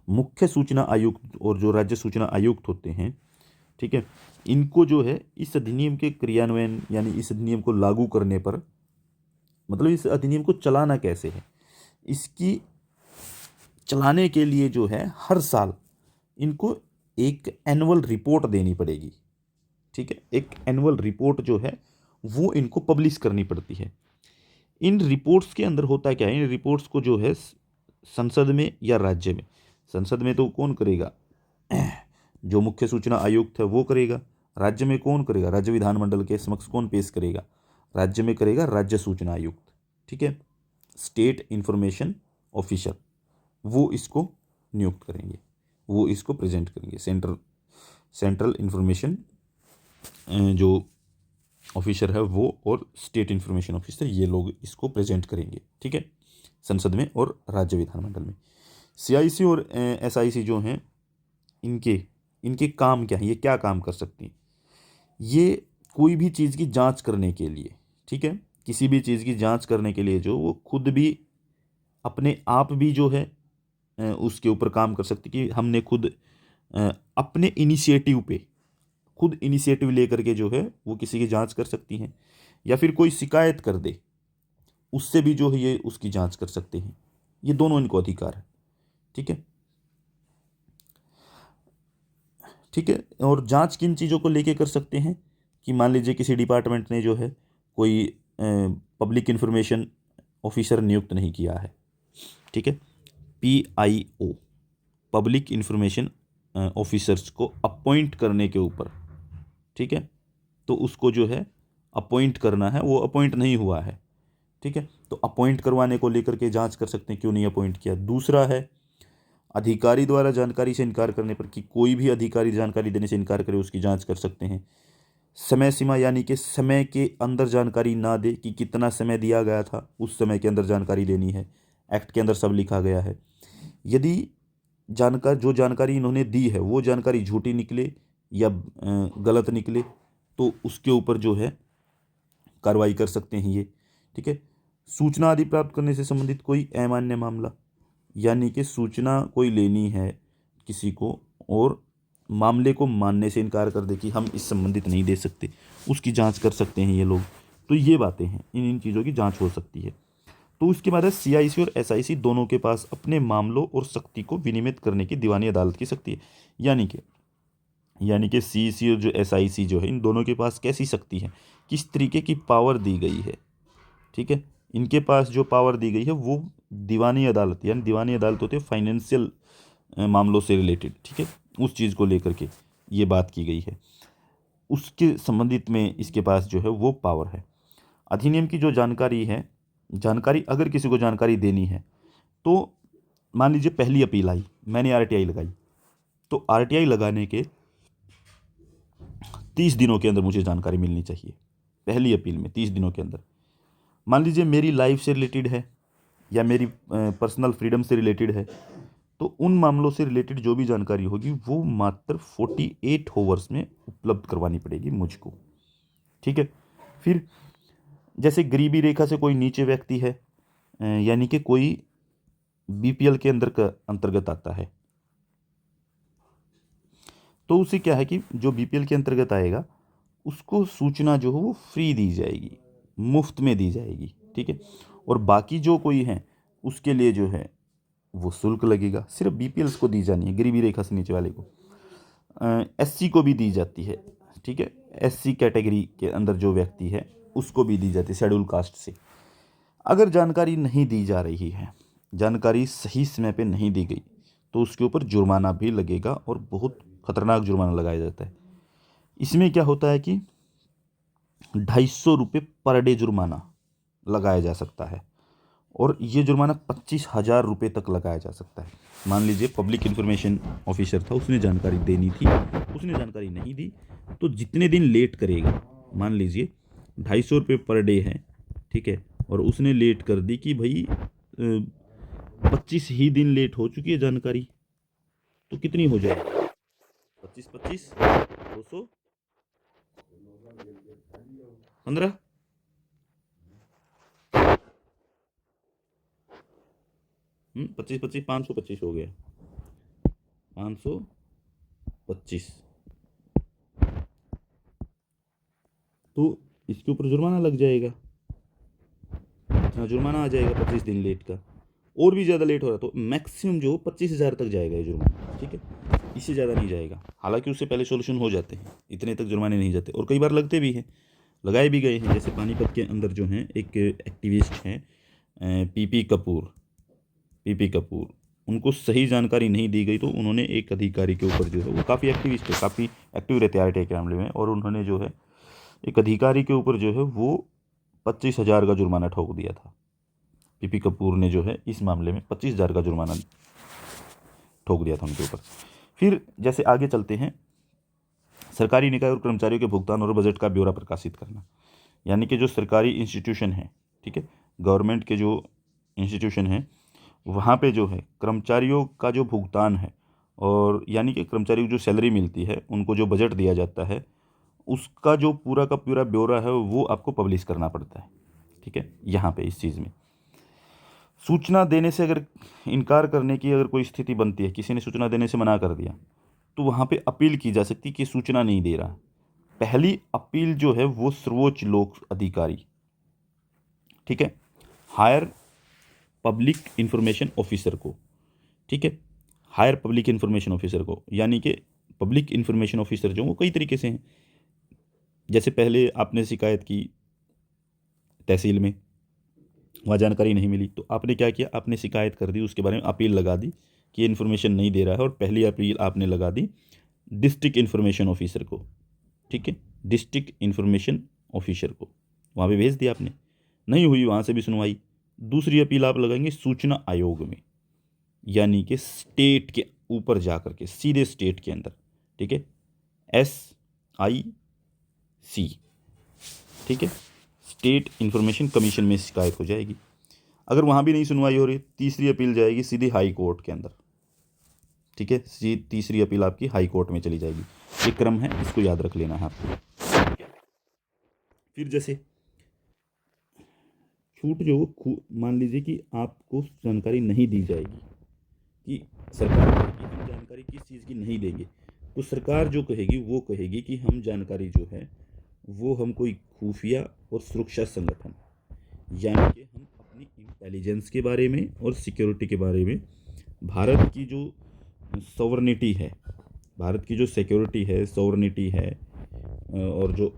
मुख्य सूचना आयुक्त और जो राज्य सूचना आयुक्त होते हैं, ठीक है, इनको जो है इस अधिनियम के क्रियान्वयन, यानी इस अधिनियम को लागू करने पर, मतलब इस अधिनियम को चलाना कैसे है, इसकी चलाने के लिए जो है हर साल इनको एक एनुअल रिपोर्ट देनी पड़ेगी, ठीक है। एक एनुअल रिपोर्ट जो है वो इनको पब्लिश करनी पड़ती है। इन रिपोर्ट्स के अंदर होता क्या है, इन रिपोर्ट्स को जो है संसद में या राज्य में, संसद में तो कौन करेगा, जो मुख्य सूचना आयुक्त है वो करेगा। राज्य में कौन करेगा, राज्य विधानमंडल के समक्ष कौन पेश करेगा, राज्य में करेगा राज्य सूचना आयुक्त, ठीक है, स्टेट इंफॉर्मेशन ऑफिसर, वो इसको नियुक्त करेंगे, वो इसको प्रेजेंट करेंगे। सेंट्रल इंफॉर्मेशन जो ऑफिसर है वो, और स्टेट इंफॉर्मेशन ऑफिसर, ये लोग इसको प्रेजेंट करेंगे, ठीक है, संसद में और राज्य विधानमंडल में। सीआईसी और एसआईसी जो हैं, इनके काम क्या है, ये क्या काम कर सकती हैं, ये कोई भी चीज़ की जांच करने के लिए, ठीक है, किसी भी चीज़ की जांच करने के लिए जो वो खुद भी अपने आप भी जो है उसके ऊपर काम कर सकती कि हमने खुद अपने इनिशिएटिव पे, खुद इनिशिएटिव लेकर के जो है वो किसी की जांच कर सकती हैं, या फिर कोई शिकायत कर दे उससे भी जो है ये उसकी जांच कर सकते हैं। ये दोनों इनको अधिकार है, ठीक है, ठीक है। और जांच किन चीज़ों को लेके कर सकते हैं, कि मान लीजिए किसी डिपार्टमेंट ने जो है कोई पब्लिक इन्फॉर्मेशन ऑफिसर नियुक्त नहीं किया है, ठीक है, PIO, पब्लिक इन्फॉर्मेशन ऑफिसर्स को अपॉइंट करने के ऊपर, ठीक है, तो उसको जो है अपॉइंट करना है, वो अपॉइंट नहीं हुआ है, ठीक है, तो अपॉइंट करवाने को लेकर के जांच कर सकते हैं क्यों नहीं अपॉइंट किया। दूसरा है अधिकारी द्वारा जानकारी से इनकार करने पर, कि कोई भी अधिकारी जानकारी देने से इनकार करे, उसकी जांच कर सकते हैं। समय सीमा, यानी कि समय के अंदर जानकारी ना दे, कि कितना समय दिया गया था उस समय के अंदर जानकारी देनी है, एक्ट के अंदर सब लिखा गया है। यदि जो जानकारी इन्होंने दी है वो जानकारी झूठी निकले या गलत निकले, तो उसके ऊपर जो है कार्रवाई कर सकते हैं ये, ठीक है। सूचना आदि प्राप्त करने से संबंधित कोई अमान्य मामला, यानी कि सूचना कोई लेनी है किसी को और मामले को मानने से इनकार कर दे कि हम इस संबंधित नहीं दे सकते, उसकी जांच कर सकते हैं ये लोग। तो ये बातें हैं, इन चीज़ों की जांच हो सकती है। तो उसके बाद है सीआईसी और एसआईसी दोनों के पास अपने मामलों और शक्ति को विनियमित करने की दीवानी अदालत की शक्ति है। यानी कि सीईसी और जो एसआईसी जो है, इन दोनों के पास कैसी शक्ति है, किस तरीके की पावर दी गई है, ठीक है। इनके पास जो पावर दी गई है वो दीवानी अदालत, यानी दीवानी अदालत होती है फाइनेंशियल मामलों से रिलेटेड, ठीक है, उस चीज़ को लेकर के ये बात की गई है, उसके संबंधित में इसके पास जो है वो पावर है। अधिनियम की जो जानकारी है, जानकारी अगर किसी को जानकारी देनी है, तो मान लीजिए पहली अपील आई, मैंने आरटीआई लगाई, तो आरटीआई लगाने के 30 दिनों के अंदर मुझे जानकारी मिलनी चाहिए, पहली अपील में 30 दिनों के अंदर। मान लीजिए मेरी लाइफ से रिलेटेड है या मेरी पर्सनल फ्रीडम से रिलेटेड है, तो उन मामलों से रिलेटेड जो भी जानकारी होगी वो मात्र 48 आवर्स में उपलब्ध करवानी पड़ेगी मुझको। ठीक है। फिर जैसे गरीबी रेखा से कोई नीचे व्यक्ति है, यानी कि कोई बीपीएल के अंतर्गत आता है, तो उसे क्या है कि जो बीपीएल के अंतर्गत आएगा उसको सूचना जो है वो फ्री दी जाएगी, मुफ्त में दी जाएगी। ठीक है। और बाकी जो कोई है उसके लिए जो है वो शुल्क लगेगा। सिर्फ बीपीएल्स को दी जानी है, गरीबी रेखा से नीचे वाले को। एससी को भी दी जाती है। ठीक है। एससी कैटेगरी के अंदर जो व्यक्ति है उसको भी दी जाती है, शेड्यूल कास्ट से। अगर जानकारी नहीं दी जा रही है, जानकारी सही समय पे नहीं दी गई, तो उसके ऊपर जुर्माना भी लगेगा और बहुत खतरनाक जुर्माना लगाया जाता है। इसमें क्या होता है कि 250 रुपये पर डे जुर्माना लगाया जा सकता है, और ये जुर्माना 25,000 रुपये तक लगाया जा सकता है। मान लीजिए पब्लिक इन्फॉर्मेशन ऑफिसर था, उसने जानकारी देनी थी, उसने जानकारी नहीं दी, तो जितने दिन लेट करेगा, मान लीजिए 250 रुपये पर डे है, ठीक है, और उसने लेट कर दी कि भाई 25 ही दिन लेट हो चुकी है जानकारी, तो कितनी हो जाएगी? 25 25 200 15 25 25 525 हो गया, 525। तो इसके ऊपर जुर्माना लग जाएगा, इतना जुर्माना आ जाएगा 25 दिन लेट का। और भी ज़्यादा लेट हो रहा तो मैक्सिमम जो 25,000 तक जाएगा ये जुर्माना। ठीक है, इससे ज़्यादा नहीं जाएगा। हालांकि उससे पहले सोल्यूशन हो जाते हैं, इतने तक जुर्माने नहीं जाते, और कई बार लगते भी हैं, लगाए भी गए हैं। जैसे पानीपत के अंदर जो हैं एक एक्टिविस्ट हैं, पीपी कपूर, उनको सही जानकारी नहीं दी गई, तो उन्होंने एक अधिकारी के ऊपर जो है, वो काफ़ी एक्टिविस्ट है, काफ़ी एक्टिव रहते हैं आरटीआई के मामले में, और उन्होंने जो है एक अधिकारी के ऊपर जो है वो 25,000 का जुर्माना ठोक दिया था। पीपी कपूर ने जो है इस मामले में 25,000 का जुर्माना ठोक दिया था उनके ऊपर। फिर जैसे आगे चलते हैं, सरकारी निकाय और कर्मचारियों के भुगतान और बजट का ब्यौरा प्रकाशित करना। यानी कि जो सरकारी इंस्टीट्यूशन है, ठीक है, गवर्नमेंट के जो इंस्टीट्यूशन है, वहाँ पे जो है कर्मचारियों का जो भुगतान है, और यानी कि कर्मचारियों को जो सैलरी मिलती है, उनको जो बजट दिया जाता है, उसका जो पूरा का पूरा ब्यौरा है वो आपको पब्लिश करना पड़ता है। ठीक है। यहाँ पे इस चीज़ में सूचना देने से अगर इनकार करने की अगर कोई स्थिति बनती है, किसी ने सूचना देने से मना कर दिया, तो वहाँ पे अपील की जा सकती है कि सूचना नहीं दे रहा। पहली अपील जो है वो सर्वोच्च लोक अधिकारी, ठीक है, हायर पब्लिक इंफॉर्मेशन ऑफिसर को, ठीक है, हायर पब्लिक इंफॉर्मेशन ऑफिसर को। यानी कि पब्लिक इंफॉर्मेशन ऑफिसर जो वो कई तरीके से हैं। जैसे पहले आपने शिकायत की तहसील में, वहाँ जानकारी नहीं मिली, तो आपने क्या किया, आपने शिकायत कर दी, उसके बारे में अपील लगा दी कि ये इन्फॉर्मेशन नहीं दे रहा है, और पहली अपील आपने लगा दी डिस्ट्रिक्ट इन्फॉर्मेशन ऑफिसर को। ठीक है, डिस्ट्रिक्ट इन्फॉर्मेशन ऑफिसर को वहाँ पे भेज दिया आपने, नहीं हुई वहाँ से भी सुनवाई, दूसरी अपील आप लगाएंगे सूचना आयोग में, यानी कि स्टेट के ऊपर जा करके सीधे स्टेट के अंदर। ठीक है, SIC, ठीक है, स्टेट इंफॉर्मेशन कमीशन में शिकायत हो जाएगी। अगर वहाँ भी नहीं सुनवाई हो रही, तीसरी अपील जाएगी सीधी हाई कोर्ट के अंदर। ठीक है, तीसरी अपील आपकी हाई कोर्ट में चली जाएगी। ये क्रम है, इसको याद रख लेना है आपको। ठीक है? फिर जैसे छूट जो मान लीजिए कि आपको जानकारी नहीं दी जाएगी, कि सरकार कहेगी हम जानकारी किस चीज़ की नहीं देंगे, तो सरकार जो कहेगी वो कहेगी कि हम जानकारी जो है वो हम कोई खुफिया और सुरक्षा संगठन, यानी कि हम अपनी इंटेलिजेंस के बारे में और सिक्योरिटी के बारे में, भारत की जो सॉवरेनिटी है, भारत की जो सिक्योरिटी है, सॉवरेनिटी है, और जो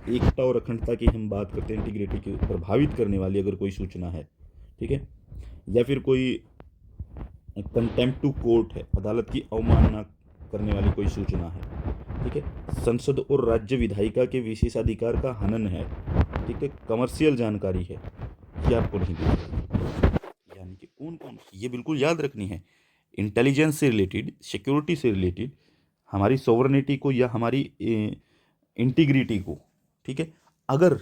एकता और अखंडता की हम बात करते हैं, इंटीग्रिटी को प्रभावित करने वाली अगर कोई सूचना है, ठीक है, या फिर कोई कंटेम्प्ट टू कोर्ट है, अदालत की अवमानना करने वाली कोई सूचना है, ठीक है, संसद और राज्य विधायिका के विशेषाधिकार का हनन है, ठीक है, कमर्शियल जानकारी है, ये आपको नहीं दी जाएगी। यानी कि कौन कौन, ये बिल्कुल याद रखनी है, इंटेलिजेंस से रिलेटेड, सिक्योरिटी से रिलेटेड, हमारी सॉवरेनिटी को या हमारी इंटीग्रिटी को, ठीक है, अगर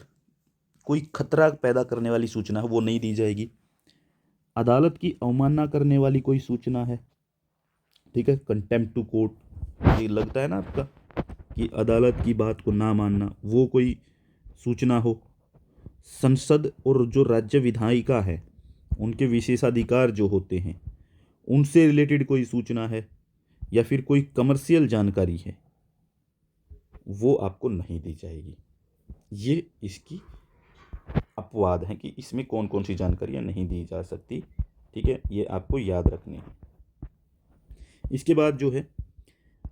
कोई खतरा पैदा करने वाली सूचना है वो नहीं दी जाएगी। अदालत की अवमानना करने वाली कोई सूचना है ठीक है। कंटेम्प्ट टू कोर्ट, ये लगता है ना आपका कि अदालत की बात को ना मानना, वो कोई सूचना हो। संसद और जो राज्य विधायिका है उनके विशेषाधिकार जो होते हैं उनसे रिलेटेड कोई सूचना है या फिर कोई कमर्शियल जानकारी है, वो आपको नहीं दी जाएगी। ये इसकी अपवाद है कि इसमें कौन कौन सी जानकारियाँ नहीं दी जा सकती। ठीक है, ये आपको याद रखनी है। इसके बाद जो है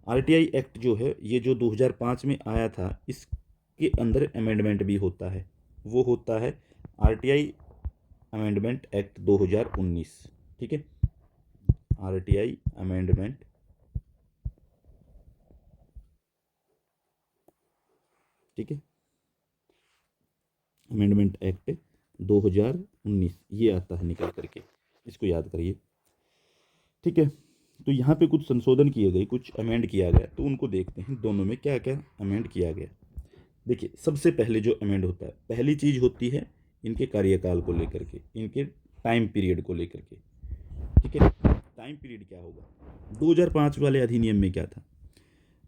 आरटीआई एक्ट जो है, ये जो 2005 में आया था, इसके अंदर अमेंडमेंट भी होता है। वो होता है आरटीआई अमेंडमेंट एक्ट 2019। ठीक है, आरटीआई अमेंडमेंट ठीक है, अमेंडमेंट एक्ट 2019 ये आता है निकल करके, इसको याद करिए। ठीक है, तो यहाँ पे कुछ संशोधन किए गए, कुछ अमेंड किया गया, तो उनको देखते हैं दोनों में क्या क्या अमेंड किया गया। देखिए, सबसे पहले जो अमेंड होता है, पहली चीज़ होती है इनके कार्यकाल को लेकर के, इनके टाइम पीरियड को लेकर के। ठीक है, टाइम पीरियड क्या होगा। 2005 वाले अधिनियम में क्या था,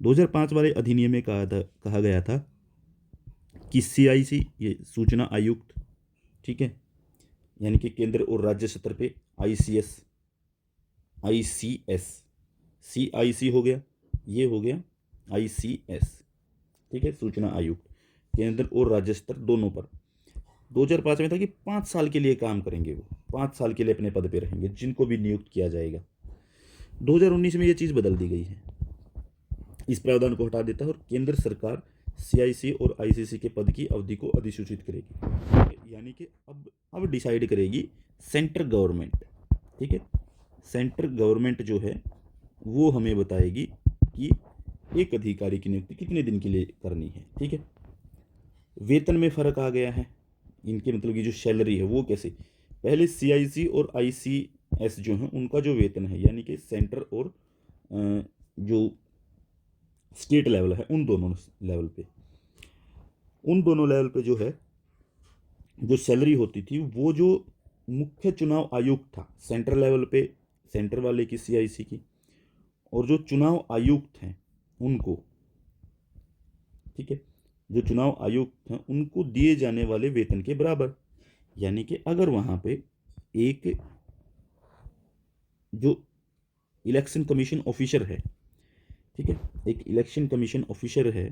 2005 वाले अधिनियम में कहा गया था कि सीआईसी, ये सूचना आयुक्त, ठीक है, यानी कि केंद्र और राज्य स्तर पे आईसीएस, सीआईसी हो गया, ये हो गया आईसीएस। ठीक है, सूचना आयुक्त केंद्र और राज्य स्तर दोनों पर। 2005 में था कि 5 साल के लिए काम करेंगे, वो 5 साल के लिए अपने पद पे रहेंगे जिनको भी नियुक्त किया जाएगा। 2019 में ये चीज़ बदल दी गई है, इस प्रावधान को हटा देता है और केंद्र सरकार सीआईसी और आईसीसी के पद की अवधि को अधिसूचित करेगी, यानी कि अब डिसाइड करेगी सेंट्रल गवर्नमेंट। ठीक है, सेंट्रल गवर्नमेंट जो है वो हमें बताएगी कि एक अधिकारी की नियुक्ति कितने दिन के लिए करनी है। ठीक है, वेतन में फ़र्क आ गया है इनके, मतलब कि जो सैलरी है वो कैसे, पहले सीआईसी और आईसीएस जो हैं उनका जो वेतन है, यानी कि सेंटर और जो स्टेट लेवल है, उन दोनों लेवल पे जो है जो सैलरी होती थी, वो जो मुख्य चुनाव आयुक्त था सेंट्रल लेवल पे, सेंटर वाले की सीआईसी की, और जो चुनाव आयुक्त हैं उनको, ठीक है, जो चुनाव आयुक्त हैं उनको दिए जाने वाले वेतन के बराबर। यानी कि अगर वहाँ पे एक जो इलेक्शन कमीशन ऑफिसर है, ठीक है, एक इलेक्शन कमीशन ऑफिसर है,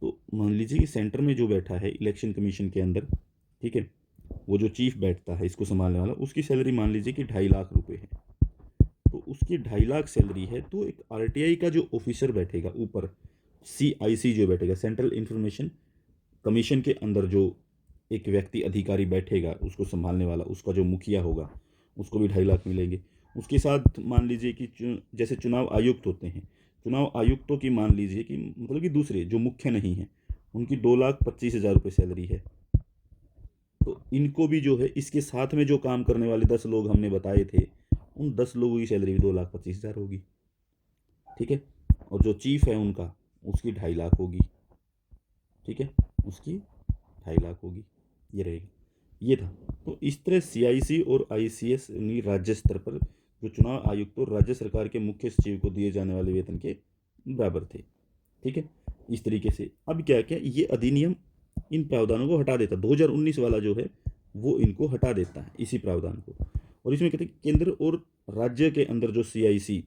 तो मान लीजिए कि सेंटर में जो बैठा है इलेक्शन कमीशन के अंदर, ठीक है, वो जो चीफ बैठता है इसको संभालने वाला, उसकी सैलरी मान लीजिए कि 2.5 लाख रुपए है, तो उसकी 2.5 लाख सैलरी है, तो एक आरटीआई का जो ऑफिसर बैठेगा ऊपर, सीआईसी जो बैठेगा, सेंट्रल इंफॉर्मेशन कमीशन के अंदर जो एक व्यक्ति अधिकारी बैठेगा उसको संभालने वाला, उसका जो मुखिया होगा उसको भी 2.5 लाख मिलेंगे। उसके साथ मान लीजिए कि जैसे चुनाव आयुक्त होते हैं, चुनाव आयुक्तों की मान लीजिए कि मतलब कि दूसरे जो मुख्य नहीं हैं उनकी 2,25,000 रुपये सैलरी है, तो इनको भी जो है इसके साथ में जो काम करने वाले 10 लोग हमने बताए थे, उन 10 लोगों की सैलरी भी 2,25,000 होगी। ठीक है, और जो चीफ है उनका, उसकी 2.5 लाख होगी। ठीक है, उसकी 2.5 लाख होगी, ये रहेगी। ये था, तो इस तरह सीआईसी और आईसीएस राज्य स्तर पर जो चुनाव आयुक्त और राज्य सरकार के मुख्य सचिव को दिए जाने वाले वेतन के बराबर थे। ठीक है, इस तरीके से अब क्या क्या ये अधिनियम इन प्रावधानों को हटा देता, 2019 वाला जो है वो इनको हटा देता है इसी प्रावधान को। और इसमें कहते हैं केंद्र और राज्य के अंदर जो सीआईसी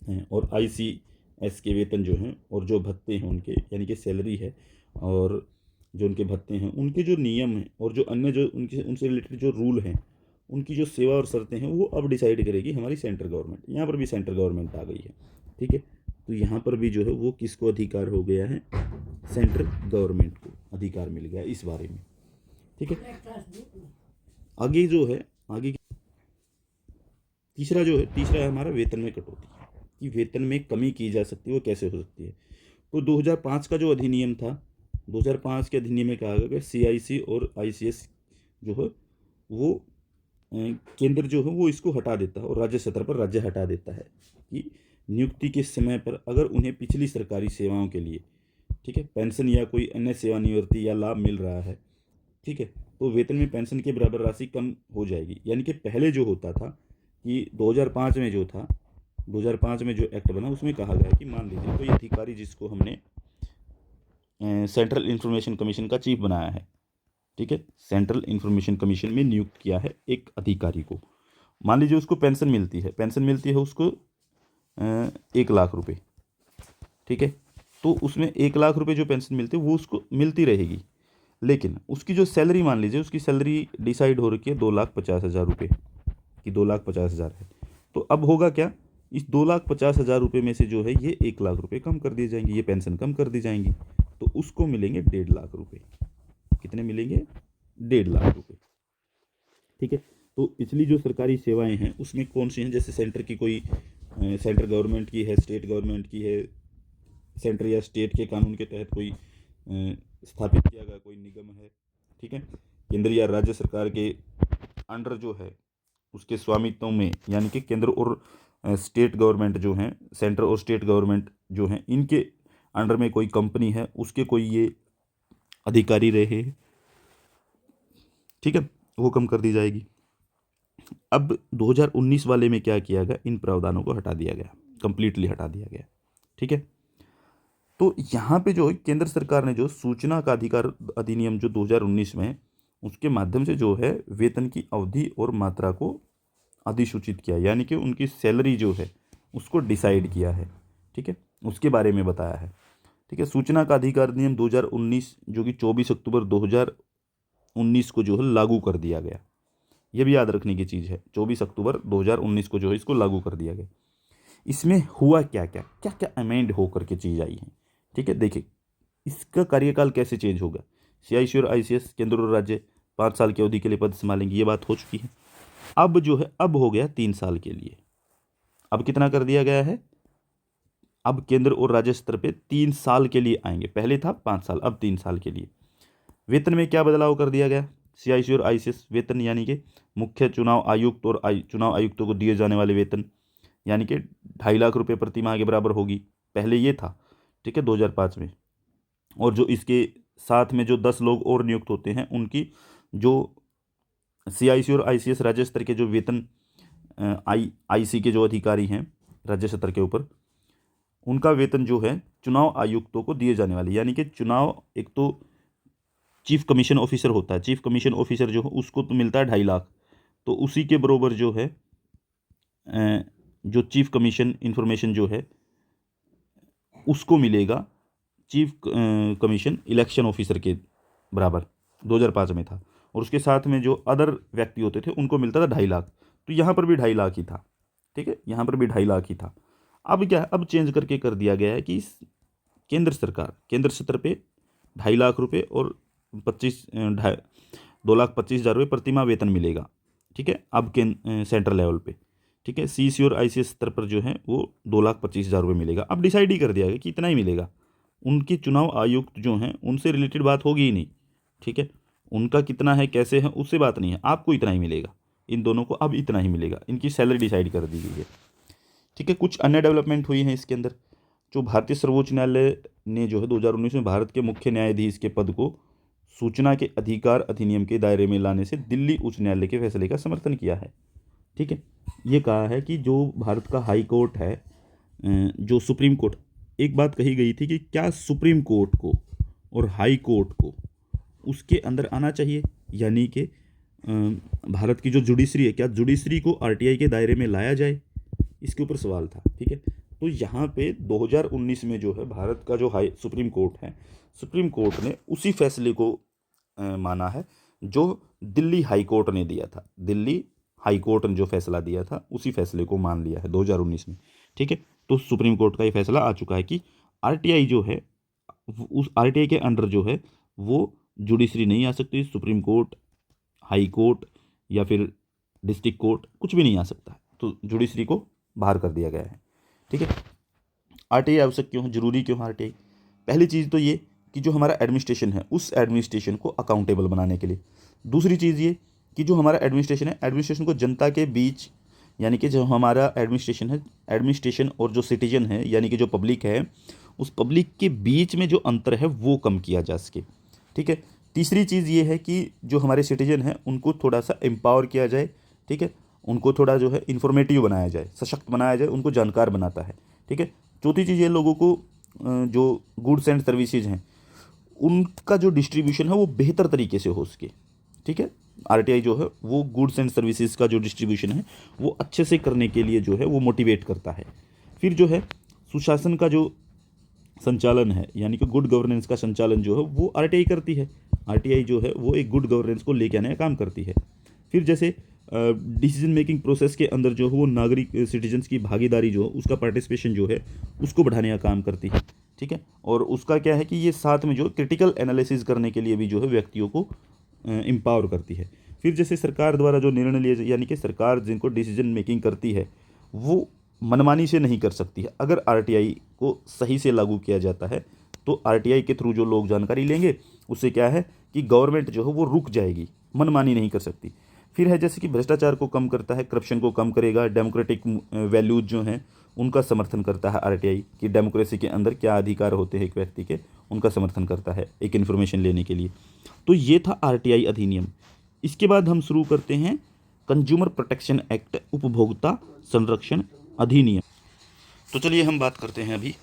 हैं और आईसीएस के वेतन जो हैं और जो भत्ते हैं उनके, यानी कि सैलरी है और जो उनके भत्ते हैं, उनके जो नियम हैं और जो अन्य जो उनके उनसे रिलेटेड जो रूल हैं, उनकी जो सेवा और शर्तें हैं, वो अब डिसाइड करेगी हमारी सेंट्रल गवर्नमेंट। यहाँ पर भी सेंट्रल गवर्नमेंट आ गई है। ठीक है, तो यहाँ पर भी जो है वो किसको अधिकार हो गया है, सेंट्रल गवर्नमेंट को अधिकार मिल गया इस बारे में। ठीक है, आगे जो है आगे तीसरा है हमारा वेतन में कटौती, कि वेतन में कमी की जा सकती है, वो कैसे हो सकती है। तो 2005 का जो अधिनियम था, 2005 के अधिनियम में कहा गया कि सीआईसी और आईसीएस जो है वो केंद्र जो है वो इसको हटा देता है और राज्य स्तर पर राज्य हटा देता है कि नियुक्ति के समय पर अगर उन्हें पिछली सरकारी सेवाओं के लिए, ठीक है, पेंशन या कोई अन्य सेवानिवृत्ति या लाभ मिल रहा है, ठीक है, तो वेतन में पेंशन के बराबर राशि कम हो जाएगी। यानी कि पहले जो होता था कि 2005 में जो था 2005 में जो एक्ट बना उसमें कहा गया कि मान लीजिए कोई अधिकारी जिसको हमने सेंट्रल इंफॉर्मेशन कमीशन का चीफ बनाया है, ठीक है, सेंट्रल इंफॉर्मेशन कमीशन में नियुक्त किया है एक अधिकारी को, मान लीजिए उसको पेंशन मिलती है उसको 1 लाख रुपए, ठीक है। तो उसमें 1 लाख रुपए जो पेंशन मिलती है वो उसको मिलती रहेगी, लेकिन उसकी जो सैलरी, मान लीजिए उसकी सैलरी डिसाइड हो रखी है 2,50,000 रुपये कि 2,50,000 है। तो अब होगा क्या, इस 2,50,000 रुपये में से जो है ये 1 लाख रुपये कम कर दिए जाएंगे, ये पेंशन कम कर दी जाएंगी, तो उसको मिलेंगे 1,50,000 रुपये। कितने मिलेंगे? 1,50,000 रुपये, ठीक है। तो पिछली जो सरकारी सेवाएं हैं उसमें कौन सी हैं, जैसे सेंटर की कोई सेंट्रल गवर्नमेंट की है, स्टेट गवर्नमेंट की है, सेंटर या स्टेट के कानून के तहत कोई स्थापित किया गया कोई निगम है, ठीक है, केंद्र या राज्य सरकार के अंडर जो है उसके स्वामित्व में, यानी कि केंद्र और स्टेट गवर्नमेंट जो हैं, सेंटर और स्टेट गवर्नमेंट जो हैं, इनके अंडर में कोई कंपनी है, उसके कोई ये अधिकारी रहे, ठीक है, वो कम कर दी जाएगी। अब 2019 वाले में क्या किया गया, इन प्रावधानों को हटा दिया गया, कंप्लीटली हटा दिया गया, ठीक है। तो यहाँ पे जो केंद्र सरकार ने जो सूचना का अधिकार अधिनियम जो 2019 में, उसके माध्यम से जो है वेतन की अवधि और मात्रा को अधिसूचित किया, यानी कि उनकी सैलरी जो है उसको डिसाइड किया है, ठीक है, उसके बारे में बताया है, ठीक है। सूचना का अधिकार अधिनियम 2019 जो कि 24 अक्टूबर 2019 को जो है लागू कर दिया गया, ये भी याद रखने की चीज़ है, 24 अक्टूबर 2019 को जो है इसको लागू कर दिया गया। इसमें हुआ क्या क्या क्या क्या अमेंड होकर के चीज़ आई है, ठीक है। देखिए इसका कार्यकाल कैसे चेंज होगा, CIC और ICS केंद्र और राज्य 5 साल की अवधि के लिए पद संभालेंगे, ये बात हो चुकी है। अब जो है अब हो गया 3 साल के लिए, अब कितना कर दिया गया है, अब केंद्र और राज्य स्तर पे 3 साल के लिए आएंगे, पहले था 5 साल, अब 3 साल के लिए। वेतन में क्या बदलाव कर दिया गया, CIC और ICS वेतन, यानी कि मुख्य चुनाव आयुक्त और चुनाव आयुक्तों को दिए जाने वाले वेतन, यानी कि 2.5 लाख रुपये प्रति माह के बराबर होगी, पहले ये था, ठीक है, 2005 में। और जो इसके साथ में जो 10 लोग और नियुक्त होते हैं, उनकी जो CIC और ICS राज्य स्तर के जो वेतन IC के जो अधिकारी हैं राज्य स्तर के ऊपर, उनका वेतन जो है चुनाव आयुक्तों को दिए जाने वाले, यानी कि चुनाव, एक तो चीफ कमीशन ऑफिसर होता है, चीफ कमीशन ऑफिसर जो है उसको तो मिलता है 2.5 लाख, तो उसी के बरोबर जो है जो चीफ कमीशन इंफॉर्मेशन जो है उसको मिलेगा चीफ कमीशन इलेक्शन ऑफिसर के बराबर, 2005 में था। और उसके साथ में जो अदर व्यक्ति होते थे उनको मिलता था 2.5 लाख, तो यहाँ पर भी 2.5 लाख ही था, ठीक है, यहाँ पर भी 2.5 लाख ही था। अब क्या, अब चेंज करके कर दिया गया है कि केंद्र सरकार केंद्र स्तर पे 2.5 लाख रुपये और 2,25,000 रुपये प्रति माह वेतन मिलेगा, ठीक है, अब सेंट्रल लेवल पे, ठीक है। CIC और ICS स्तर पर जो है वो 2,25,000 रुपये मिलेगा। अब डिसाइड ही कर दिया गया कि इतना ही मिलेगा, उनके चुनाव आयुक्त जो हैं उनसे रिलेटेड बात होगी ही नहीं, ठीक है, उनका कितना है कैसे है उससे बात नहीं है, आपको इतना ही मिलेगा, इन दोनों को अब इतना ही मिलेगा, इनकी सैलरी डिसाइड कर दी गई है, ठीक है। कुछ अन्य डेवलपमेंट हुई हैं इसके अंदर, जो भारतीय सर्वोच्च न्यायालय ने जो है 2019 में भारत के मुख्य न्यायाधीश के पद को सूचना के अधिकार अधिनियम के दायरे में लाने से दिल्ली उच्च न्यायालय के फैसले का समर्थन किया है, ठीक है। ये कहा है कि जो भारत का हाई कोर्ट है, जो सुप्रीम कोर्ट, एक बात कही गई थी कि क्या सुप्रीम कोर्ट को और हाई कोर्ट को उसके अंदर आना चाहिए, यानी कि भारत की जो जुडिशरी है, क्या जुडिशरी को RTI के दायरे में लाया जाए, इसके ऊपर सवाल था, ठीक है। तो यहाँ पे 2019 में जो है भारत का जो सुप्रीम कोर्ट है, सुप्रीम कोर्ट ने उसी फैसले को माना है जो दिल्ली हाई कोर्ट ने दिया था, दिल्ली हाई कोर्ट ने जो फैसला दिया था उसी फैसले को मान लिया है 2019 में, ठीक है। तो सुप्रीम कोर्ट का ये फैसला आ चुका है कि RTI जो है उस RTI के अंडर जो है वो जुडिशरी नहीं आ सकती, सुप्रीम कोर्ट, हाई कोर्ट या फिर डिस्ट्रिक्ट कोर्ट कुछ भी नहीं आ सकता, तो जुडिशरी को बाहर कर दिया गया है, ठीक है। RTI आवश्यक क्यों है, जरूरी क्यों है RTI? पहली चीज़ तो ये कि जो हमारा एडमिनिस्ट्रेशन है उस एडमिनिस्ट्रेशन को अकाउंटेबल बनाने के लिए। दूसरी चीज़ ये कि जो हमारा एडमिनिस्ट्रेशन है, एडमिनिस्ट्रेशन को जनता के बीच, यानी कि जो हमारा एडमिनिस्ट्रेशन है, एडमिनिस्ट्रेशन और जो सिटीजन है यानी कि जो पब्लिक है, उस पब्लिक के बीच में जो अंतर है वो कम किया जा सके, ठीक है। तीसरी चीज़ ये है कि जो हमारे सिटीजन हैं उनको थोड़ा सा एम्पावर किया जाए, ठीक है, उनको थोड़ा जो है इन्फॉर्मेटिव बनाया जाए, सशक्त बनाया जाए, उनको जानकार बनाता है। ठीक है। चौथी चीज़ ये लोगों को जो गुड्स एंड सर्विसेज हैं उनका जो डिस्ट्रीब्यूशन है वो बेहतर तरीके से हो सके। ठीक है। आरटीआई जो है वो गुड्स एंड सर्विसेज का जो डिस्ट्रीब्यूशन है वो अच्छे से करने के लिए जो है वो मोटिवेट करता है। फिर जो है सुशासन का जो संचालन है, यानी कि गुड गवर्नेंस का संचालन जो है वो आरटीआई करती है। आरटीआई जो है वो एक गुड गवर्नेंस को लेके आने का काम करती है। फिर जैसे डिसीजन मेकिंग प्रोसेस के अंदर जो है वो नागरिक सिटीजन्स की भागीदारी जो है उसका पार्टिसिपेशन जो है उसको बढ़ाने का काम करती है। ठीक है। और उसका क्या है कि ये साथ में जो क्रिटिकल एनालिसिस करने के लिए भी जो है व्यक्तियों को एम्पावर करती है। फिर जैसे सरकार द्वारा जो निर्णय लिए, यानी कि सरकार जिनको डिसीजन मेकिंग करती है वो मनमानी से नहीं कर सकती है। अगर आरटीआई को सही से लागू किया जाता है तो आरटीआई के थ्रू जो लोग जानकारी लेंगे उससे क्या है कि गवर्नमेंट जो है वो रुक जाएगी, मनमानी नहीं कर सकती। फिर है जैसे कि भ्रष्टाचार को कम करता है, करप्शन को कम करेगा, डेमोक्रेटिक वैल्यूज जो हैं उनका समर्थन करता है आरटीआई, कि डेमोक्रेसी के अंदर क्या अधिकार होते हैं एक व्यक्ति के, उनका समर्थन करता है एक इन्फॉर्मेशन लेने के लिए। तो ये था आरटीआई अधिनियम। इसके बाद हम शुरू करते हैं कंज्यूमर प्रोटेक्शन एक्ट, उपभोक्ता संरक्षण अधिनियम। तो चलिए हम बात करते हैं अभी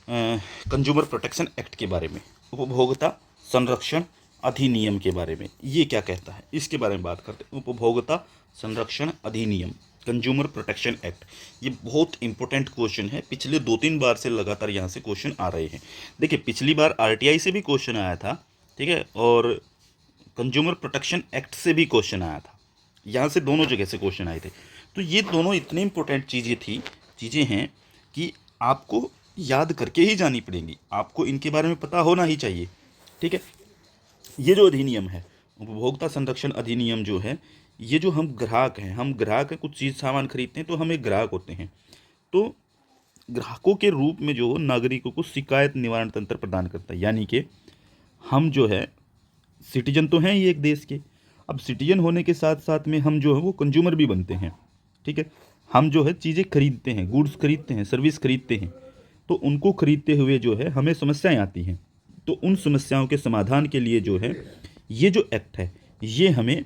कंज्यूमर प्रोटेक्शन एक्ट के बारे में, उपभोक्ता संरक्षण अधिनियम के बारे में। ये क्या कहता है इसके बारे में बात करते हैं। उपभोक्ता संरक्षण अधिनियम, कंज्यूमर प्रोटेक्शन एक्ट, ये बहुत इंपॉर्टेंट क्वेश्चन है। पिछले 2-3 बार से लगातार यहाँ से क्वेश्चन आ रहे हैं। देखिए पिछली बार आरटीआई से भी क्वेश्चन आया था, ठीक है, और कंज्यूमर प्रोटेक्शन एक्ट से भी क्वेश्चन आया था। यहाँ से दोनों जगह से क्वेश्चन आए थे। तो ये दोनों इतनी इंपॉर्टेंट चीज़ें हैं कि आपको याद करके ही जानी पड़ेंगी, आपको इनके बारे में पता होना ही चाहिए। ठीक है। ये जो अधिनियम है उपभोक्ता संरक्षण अधिनियम जो है, ये जो हम ग्राहक हैं, कुछ चीज़ सामान खरीदते हैं तो हम एक ग्राहक होते हैं। तो ग्राहकों के रूप में जो नागरिकों को शिकायत निवारण तंत्र प्रदान करता है, यानी कि हम जो है सिटीजन तो हैं ही एक देश के। अब सिटीजन होने के साथ साथ में हम जो है वो कंज्यूमर भी बनते हैं। ठीक है। हम जो है चीज़ें खरीदते हैं, गुड्स खरीदते हैं, सर्विस खरीदते हैं। तो उनको खरीदते हुए जो है हमें समस्याएं आती हैं। तो उन समस्याओं के समाधान के लिए जो है ये जो एक्ट है ये हमें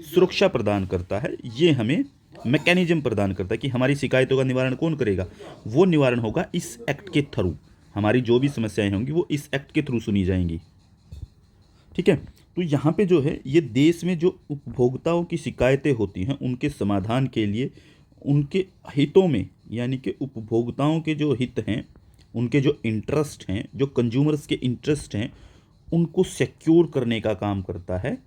सुरक्षा प्रदान करता है, ये हमें मैकेनिज्म प्रदान करता है कि हमारी शिकायतों का निवारण कौन करेगा। वो निवारण होगा इस एक्ट के थ्रू। हमारी जो भी समस्याएं होंगी वो इस एक्ट के थ्रू सुनी जाएंगी। ठीक है। तो यहाँ पे जो है ये देश में जो उपभोक्ताओं की शिकायतें होती हैं उनके समाधान के लिए, उनके हितों में, यानी कि उपभोक्ताओं के जो हित हैं, उनके जो इंटरेस्ट हैं, जो कंज्यूमर्स के इंटरेस्ट हैं, उनको सिक्योर करने का काम करता है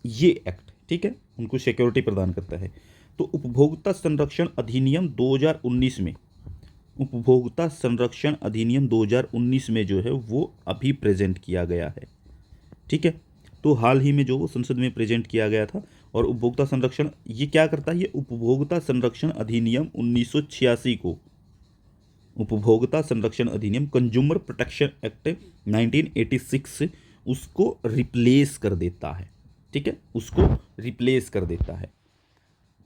ये एक्ट। ठीक है। उनको सिक्योरिटी प्रदान करता है। तो उपभोक्ता संरक्षण अधिनियम 2019 में, उपभोक्ता संरक्षण अधिनियम 2019 में जो है वो अभी प्रेजेंट किया गया है। ठीक है। तो हाल ही में जो वो संसद में प्रेजेंट किया गया था। और उपभोक्ता संरक्षण ये क्या करता है, ये उपभोक्ता संरक्षण अधिनियम 1986 को, उपभोक्ता संरक्षण अधिनियम कंज्यूमर प्रोटेक्शन एक्ट 1986 उसको रिप्लेस कर देता है। ठीक है। उसको रिप्लेस कर देता है।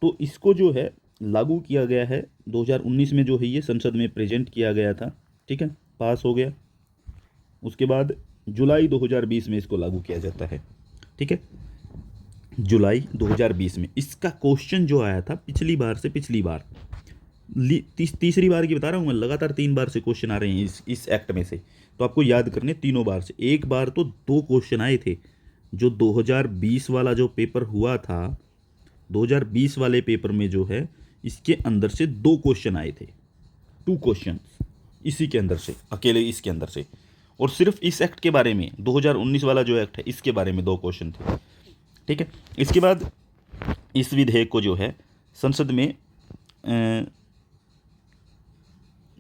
तो इसको जो है लागू किया गया है 2019 में, जो है ये संसद में प्रेजेंट किया गया था। ठीक है। पास हो गया। उसके बाद जुलाई 2020 में इसको लागू किया जाता है। ठीक है। जुलाई 2020 में इसका क्वेश्चन जो आया था पिछली बार से, पिछली बार तीसरी बार की बता रहा हूँ मैं, लगातार 3 बार से क्वेश्चन आ रहे हैं इस एक्ट में से। तो आपको याद करने तीनों बार से। एक बार तो 2 क्वेश्चन आए थे, जो 2020 वाला जो पेपर हुआ था, 2020 वाले पेपर में जो है इसके अंदर से 2 क्वेश्चन आए थे, 2 क्वेश्चन इसी के अंदर से, अकेले इसके अंदर से। और सिर्फ इस एक्ट के बारे में, 2019 वाला जो एक्ट है इसके बारे में 2 क्वेश्चन थे। ठीक है। इसके बाद इस विधेयक को जो है संसद में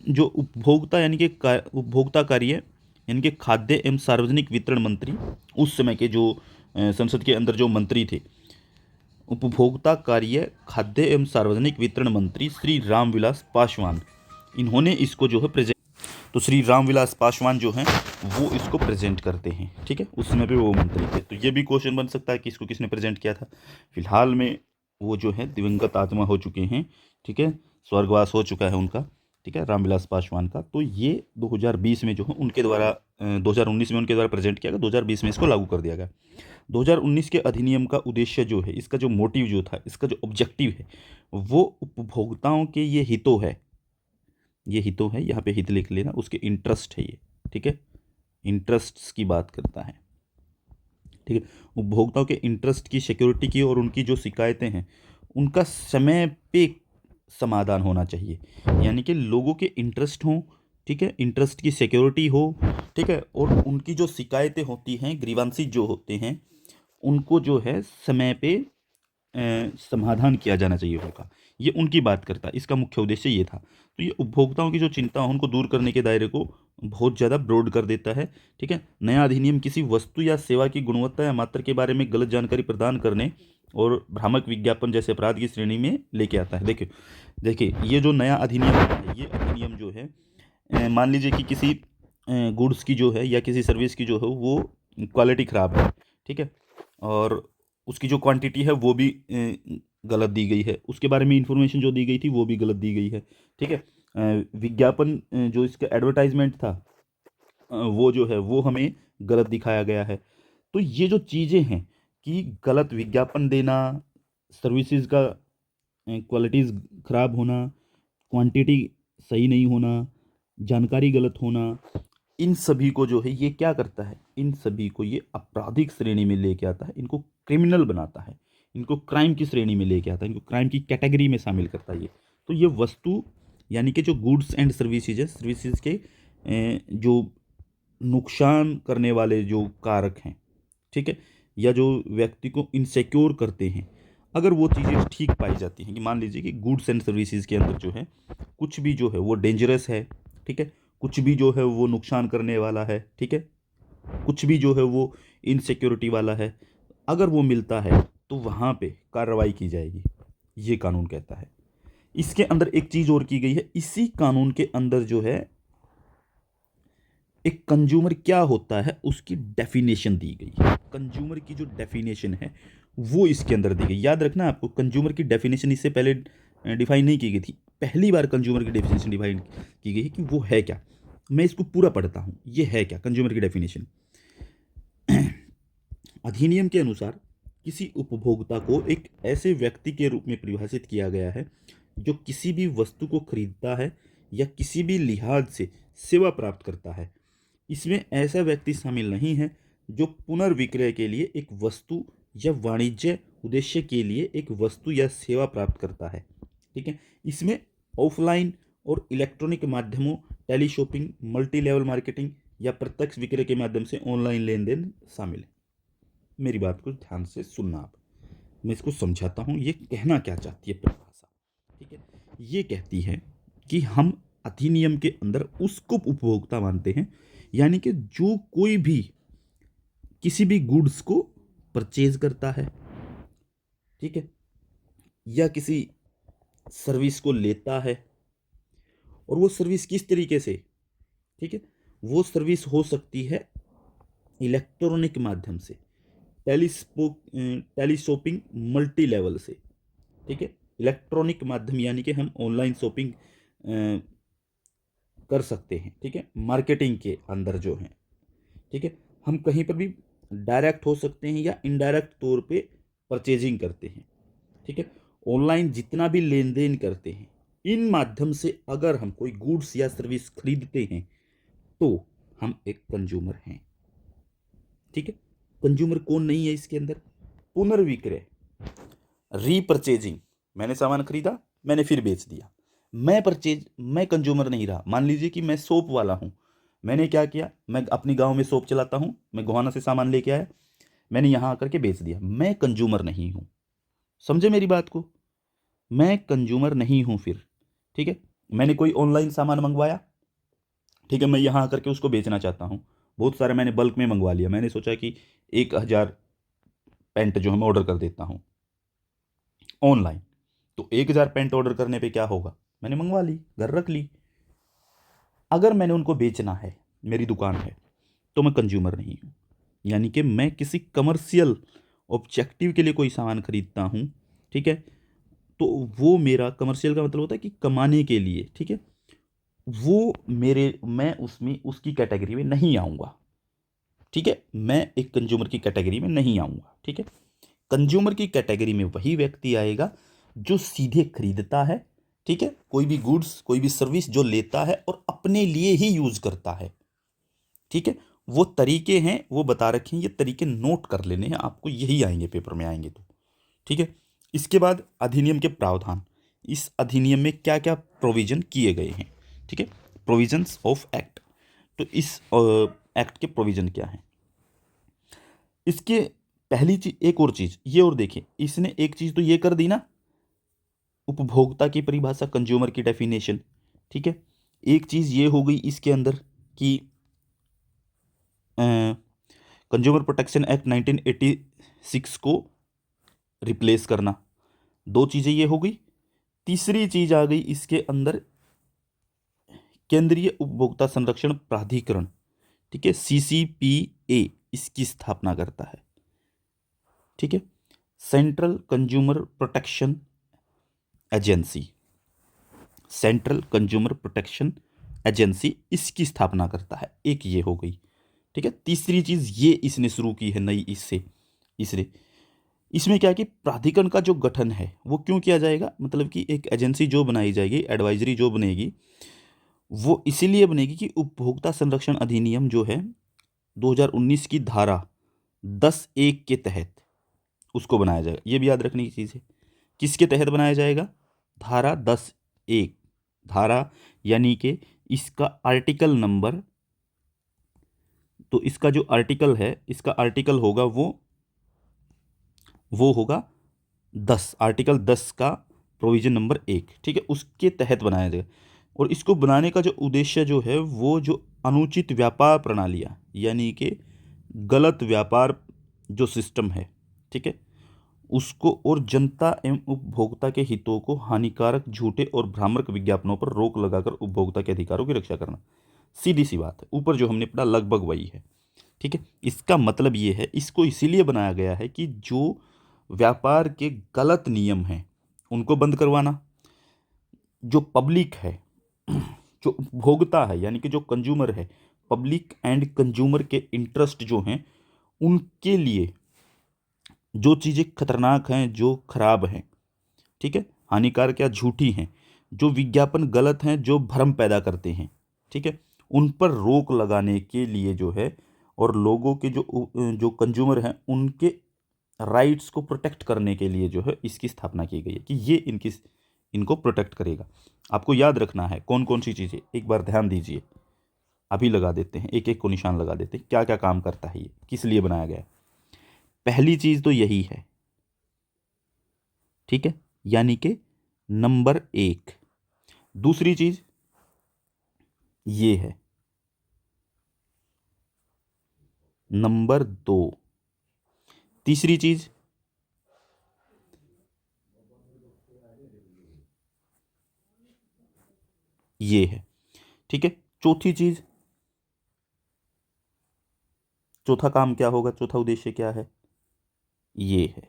जो उपभोक्ता यानी कि उपभोक्ता कार्य यानी कि खाद्य एवं सार्वजनिक वितरण मंत्री, उस समय के जो संसद के अंदर जो मंत्री थे, उपभोक्ता कार्य, खाद्य एवं सार्वजनिक वितरण मंत्री श्री रामविलास पासवान, इन्होंने इसको जो है प्रेजेंट, तो श्री रामविलास पासवान जो हैं वो इसको प्रेजेंट करते हैं। ठीक है। उस समय पे वो मंत्री थे। तो ये भी क्वेश्चन बन सकता है कि इसको किसने प्रेजेंट किया था। फिलहाल में वो जो है दिवंगत आत्मा हो चुके हैं। ठीक है। स्वर्गवास हो चुका है उनका। ठीक है, रामविलास पासवान का। तो ये 2020 में जो है उनके द्वारा 2019 में उनके द्वारा प्रेजेंट किया गया, 2020 में इसको लागू कर दिया गया। 2019 के अधिनियम का उद्देश्य जो है, इसका जो मोटिव जो था, इसका जो ऑब्जेक्टिव है, वो उपभोक्ताओं के ये हितों है, ये हितों है, यहाँ पे हित लिख लेना, उसके इंटरेस्ट है ये, ठीक है, इंटरेस्ट्स की बात करता है, ठीक है। उपभोक्ताओं के इंटरेस्ट की, सिक्योरिटी की और उनकी जो शिकायतें हैं उनका समय पे समाधान होना चाहिए, यानी कि लोगों के इंटरेस्ट हों, ठीक है, इंटरेस्ट की सिक्योरिटी हो, ठीक है, और उनकी जो शिकायतें होती हैं, ग्रीवांसी जो होते हैं, उनको जो है समय पे समाधान किया जाना चाहिए होगा, ये उनकी बात करता है। इसका मुख्य उद्देश्य ये था। तो ये उपभोक्ताओं की जो चिंता है उनको दूर करने के दायरे को बहुत ज़्यादा ब्रॉड कर देता है, ठीक है। नया अधिनियम किसी वस्तु या सेवा की गुणवत्ता या मात्रा के बारे में गलत जानकारी प्रदान करने और भ्रामक विज्ञापन जैसे अपराध की श्रेणी में लेके आता है। देखिए देखिए, ये जो नया अधिनियम है, ये अधिनियम जो है, मान लीजिए कि किसी गुड्स की जो है या किसी सर्विस की जो है वो क्वालिटी ख़राब है, ठीक है, और उसकी जो क्वांटिटी है वो भी गलत दी गई है, उसके बारे में इंफॉर्मेशन जो दी गई थी वो भी गलत दी गई है, ठीक है। विज्ञापन जो इसका एडवर्टाइजमेंट था वो जो है वो हमें गलत दिखाया गया है। तो ये जो चीज़ें हैं कि गलत विज्ञापन देना, सर्विसेज का क्वालिटीज़ ख़राब होना, क्वांटिटी सही नहीं होना, जानकारी गलत होना, इन सभी को जो है ये क्या करता है, इन सभी को ये आपराधिक श्रेणी में लेके आता है, इनको क्रिमिनल बनाता है, इनको क्राइम की श्रेणी में लेके आता है, इनको क्राइम की कैटेगरी में शामिल करता है ये। तो ये वस्तु यानी कि जो गुड्स एंड सर्विसेज है, सर्विसेज के जो नुकसान करने वाले जो कारक हैं, ठीक है, या जो व्यक्ति को इनसिक्योर करते हैं, अगर वो चीज़ें ठीक पाई जाती हैं कि मान लीजिए कि गुड्स एंड सर्विसेज के अंदर जो है कुछ भी जो है वो डेंजरस है, ठीक है, कुछ भी जो है वो नुकसान करने वाला है, ठीक है, कुछ भी जो है वो इनसिक्योरिटी वाला है, अगर वो मिलता है तो वहाँ पे कार्रवाई की जाएगी, ये कानून कहता है। इसके अंदर एक चीज़ और की गई है, इसी कानून के अंदर जो है एक कंज्यूमर क्या होता है उसकी डेफिनेशन दी गई है। कंज्यूमर की जो डेफिनेशन है वो इसके अंदर दी गई। याद रखना आपको, कंज्यूमर की डेफिनेशन इससे पहले डिफाइन नहीं की गई थी, पहली बार कंज्यूमर की डेफिनेशन डिफाइन की गई है कि वो है क्या। मैं इसको पूरा पढ़ता हूँ, ये है क्या कंज्यूमर की डेफिनेशन। अधिनियम के अनुसार किसी उपभोक्ता को एक ऐसे व्यक्ति के रूप में परिभाषित किया गया है जो किसी भी वस्तु को खरीदता है या किसी भी लिहाज से सेवा प्राप्त करता है। इसमें ऐसा व्यक्ति शामिल नहीं है जो पुनर्विक्रय के लिए एक वस्तु या वाणिज्य उद्देश्य के लिए एक वस्तु या सेवा प्राप्त करता है, ठीक है। इसमें ऑफलाइन और इलेक्ट्रॉनिक माध्यमों, tele shopping, multi level marketing या प्रत्यक्ष विक्रय के माध्यम से ऑनलाइन लेन देन शामिल है। मेरी बात को ध्यान से सुनना आप, मैं इसको समझाता हूँ ये कहना क्या चाहती है परिभाषा, ठीक है। ये कहती है कि हम अधिनियम के अंदर उसको उपभोक्ता मानते हैं, यानी कि जो कोई भी किसी भी गुड्स को परचेज करता है, ठीक है, या किसी सर्विस को लेता है, और वो सर्विस किस तरीके से, ठीक है, वो सर्विस हो सकती है इलेक्ट्रॉनिक माध्यम से, टेली शॉपिंग मल्टी लेवल से, ठीक है। इलेक्ट्रॉनिक माध्यम यानी कि हम ऑनलाइन शॉपिंग कर सकते हैं, ठीक है, मार्केटिंग के अंदर जो है, ठीक है, हम कहीं पर भी डायरेक्ट हो सकते हैं या इनडायरेक्ट तौर पे परचेजिंग करते हैं, ठीक है। ऑनलाइन जितना भी लेन देन करते हैं, इन माध्यम से अगर हम कोई गुड्स या सर्विस खरीदते हैं तो हम एक कंज्यूमर हैं, ठीक है। कंज्यूमर कौन नहीं है इसके अंदर? पुनर्विक्रय, रीपरचेजिंग, मैंने सामान खरीदा, मैंने फिर बेच दिया, मैं कंज्यूमर नहीं रहा। मान लीजिए कि मैं सोप वाला हूँ, मैंने क्या किया, मैं अपनी गांव में सोप चलाता हूँ, मैं गोहाना से सामान लेके आया, मैंने यहाँ आकर के बेच दिया, मैं कंज्यूमर नहीं हूँ। समझे मेरी बात को? मैं कंज्यूमर नहीं हूँ फिर, ठीक है। मैंने कोई ऑनलाइन सामान मंगवाया, ठीक है, मैं यहाँ आकर के उसको बेचना चाहता हूँ, बहुत सारे मैंने बल्क में मंगवा लिया, मैंने सोचा कि 1000 पैंट जो है मैं ऑर्डर कर देता हूँ ऑनलाइन, तो 1000 पैंट ऑर्डर करने पे क्या होगा, मैंने मंगवा ली, घर रख ली। अगर मैंने उनको बेचना है, मेरी दुकान है, तो मैं कंज्यूमर नहीं हूँ, यानी कि मैं किसी कमर्शियल ऑब्जेक्टिव के लिए कोई सामान खरीदता हूँ, ठीक है, तो वो मेरा कमर्शियल का मतलब होता है कि कमाने के लिए, ठीक है, मैं उसमें उसकी कैटेगरी में नहीं आऊँगा। ठीक है, मैं एक कंज्यूमर की कैटेगरी में नहीं आऊँगा। ठीक है, कंज्यूमर की कैटेगरी में वही व्यक्ति आएगा जो सीधे खरीदता है। ठीक है, कोई भी गुड्स, कोई भी सर्विस जो लेता है और अपने लिए ही यूज करता है। ठीक है, वो तरीके हैं, वो बता रखे हैं, ये तरीके नोट कर लेने हैं आपको, यही आएंगे पेपर में आएंगे तो। ठीक है, इसके बाद अधिनियम के प्रावधान। इस अधिनियम में क्या क्या प्रोविजन किए गए हैं। ठीक है, प्रोविजंस ऑफ एक्ट। तो इस एक्ट के प्रोविजन क्या हैं, इसके पहली चीज, एक और चीज ये और देखिए, इसने एक चीज तो ये कर दी ना, उपभोक्ता की परिभाषा, कंज्यूमर की डेफिनेशन। ठीक है, एक चीज ये हो गई इसके अंदर कि कंज्यूमर प्रोटेक्शन एक्ट 1986 को रिप्लेस करना। दो चीजें ये हो गई। तीसरी चीज आ गई इसके अंदर, केंद्रीय उपभोक्ता संरक्षण प्राधिकरण। ठीक है, CCPA इसकी स्थापना करता है। ठीक है, central consumer protection agency, central consumer protection agency इसकी स्थापना करता है। एक ये हो गई। ठीक है, तीसरी चीज ये इसने शुरू की है नई, इससे इसमें क्या है कि प्राधिकरण का जो गठन है वो क्यों किया जाएगा, मतलब कि एक एजेंसी जो बनाई जाएगी, एडवाइजरी जो बनेगी, वो इसीलिए बनेगी कि उपभोक्ता संरक्षण अधिनियम जो है 2019 की धारा 10(1) के तहत उसको बनाया जाएगा। ये भी याद रखने की चीज़ है, किसके तहत बनाया जाएगा, धारा 10(1), धारा यानी कि इसका आर्टिकल नंबर, तो इसका जो आर्टिकल है, इसका आर्टिकल होगा वो होगा 10, आर्टिकल 10 का प्रोविजन नंबर 1। ठीक है, उसके तहत बनाया जाएगा। और इसको बनाने का जो उद्देश्य जो है, वो जो अनुचित व्यापार प्रणालियाँ, यानी कि गलत व्यापार जो सिस्टम है, ठीक है, उसको और जनता एवं उपभोक्ता के हितों को हानिकारक, झूठे और भ्रामक विज्ञापनों पर रोक लगाकर उपभोक्ता के अधिकारों की रक्षा करना। सीधी सी बात है, ऊपर जो हमने पढ़ा लगभग वही है। ठीक है, इसका मतलब ये है, इसको इसीलिए बनाया गया है कि जो व्यापार के गलत नियम हैं उनको बंद करवाना, जो पब्लिक है, जो उपभोक्ता है, यानी कि जो कंज्यूमर है, पब्लिक एंड कंज्यूमर के इंटरेस्ट जो हैं, उनके लिए जो चीज़ें खतरनाक हैं, जो खराब हैं, ठीक है, हानिकारक या झूठी हैं, जो विज्ञापन गलत हैं, जो भ्रम पैदा करते हैं, ठीक है, उन पर रोक लगाने के लिए जो है, और लोगों के जो कंज्यूमर हैं उनके राइट्स को प्रोटेक्ट करने के लिए जो है इसकी स्थापना की गई है कि ये इनको प्रोटेक्ट करेगा। आपको याद रखना है कौन कौन सी चीज़ें, एक बार ध्यान दीजिए, अभी लगा देते हैं, एक एक को निशान लगा देते हैं, क्या क्या काम करता है, ये किस लिए बनाया गया है। पहली चीज़ तो यही है, ठीक है, यानी कि नंबर 1। दूसरी चीज़ ये है नंबर 2। तीसरी चीज़ ये है, ठीक है। चौथी चीज़, चौथा काम क्या होगा, चौथा उद्देश्य क्या है, ये है।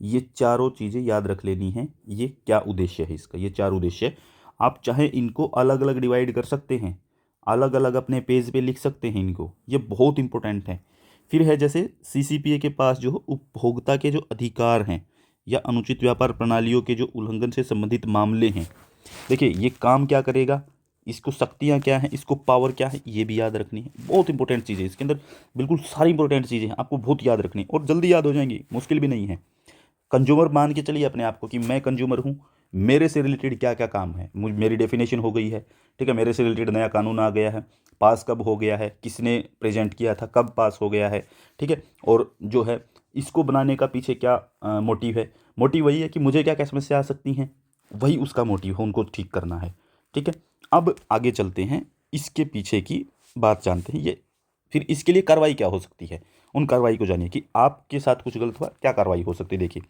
ये चारों चीज़ें याद रख लेनी है, ये क्या उद्देश्य है इसका, ये चार उद्देश्य। आप चाहे इनको अलग अलग डिवाइड कर सकते हैं, अलग अलग अपने पेज पे लिख सकते हैं इनको, ये बहुत इंपॉर्टेंट है। फिर है जैसे CCPA के पास जो उपभोक्ता के जो अधिकार हैं या अनुचित व्यापार प्रणालियों के जो उल्लंघन से संबंधित मामले हैं, देखिए ये काम क्या करेगा, इसको शक्तियाँ क्या हैं, इसको पावर क्या है, ये भी याद रखनी है। बहुत इंपॉर्टेंट चीज़ें इसके अंदर, बिल्कुल सारी इंपॉर्टेंट चीज़ें हैं, आपको बहुत याद रखनी है और जल्दी याद हो जाएंगी, मुश्किल भी नहीं है। कंज्यूमर मान के चलिए अपने आप को कि मैं कंज्यूमर हूँ, मेरे से रिलेटेड क्या क्या काम है, मेरी डेफिनेशन हो गई है, ठीक है, मेरे से रिलेटेड नया कानून आ गया है, पास कब हो गया है, किसने प्रेजेंट किया था, कब पास हो गया है, ठीक है, और जो है इसको बनाने का पीछे क्या मोटिव है। मोटिव वही है कि मुझे क्या क्या समस्या आ सकती हैं, वही उसका मोटिव है, उनको ठीक करना है। ठीक है, अब आगे चलते हैं, इसके पीछे की बात जानते हैं, ये फिर इसके लिए कार्रवाई क्या हो सकती है, उन कार्रवाई को जानिए कि आपके साथ कुछ गलत हुआ, क्या कार्रवाई हो सकती है। देखिए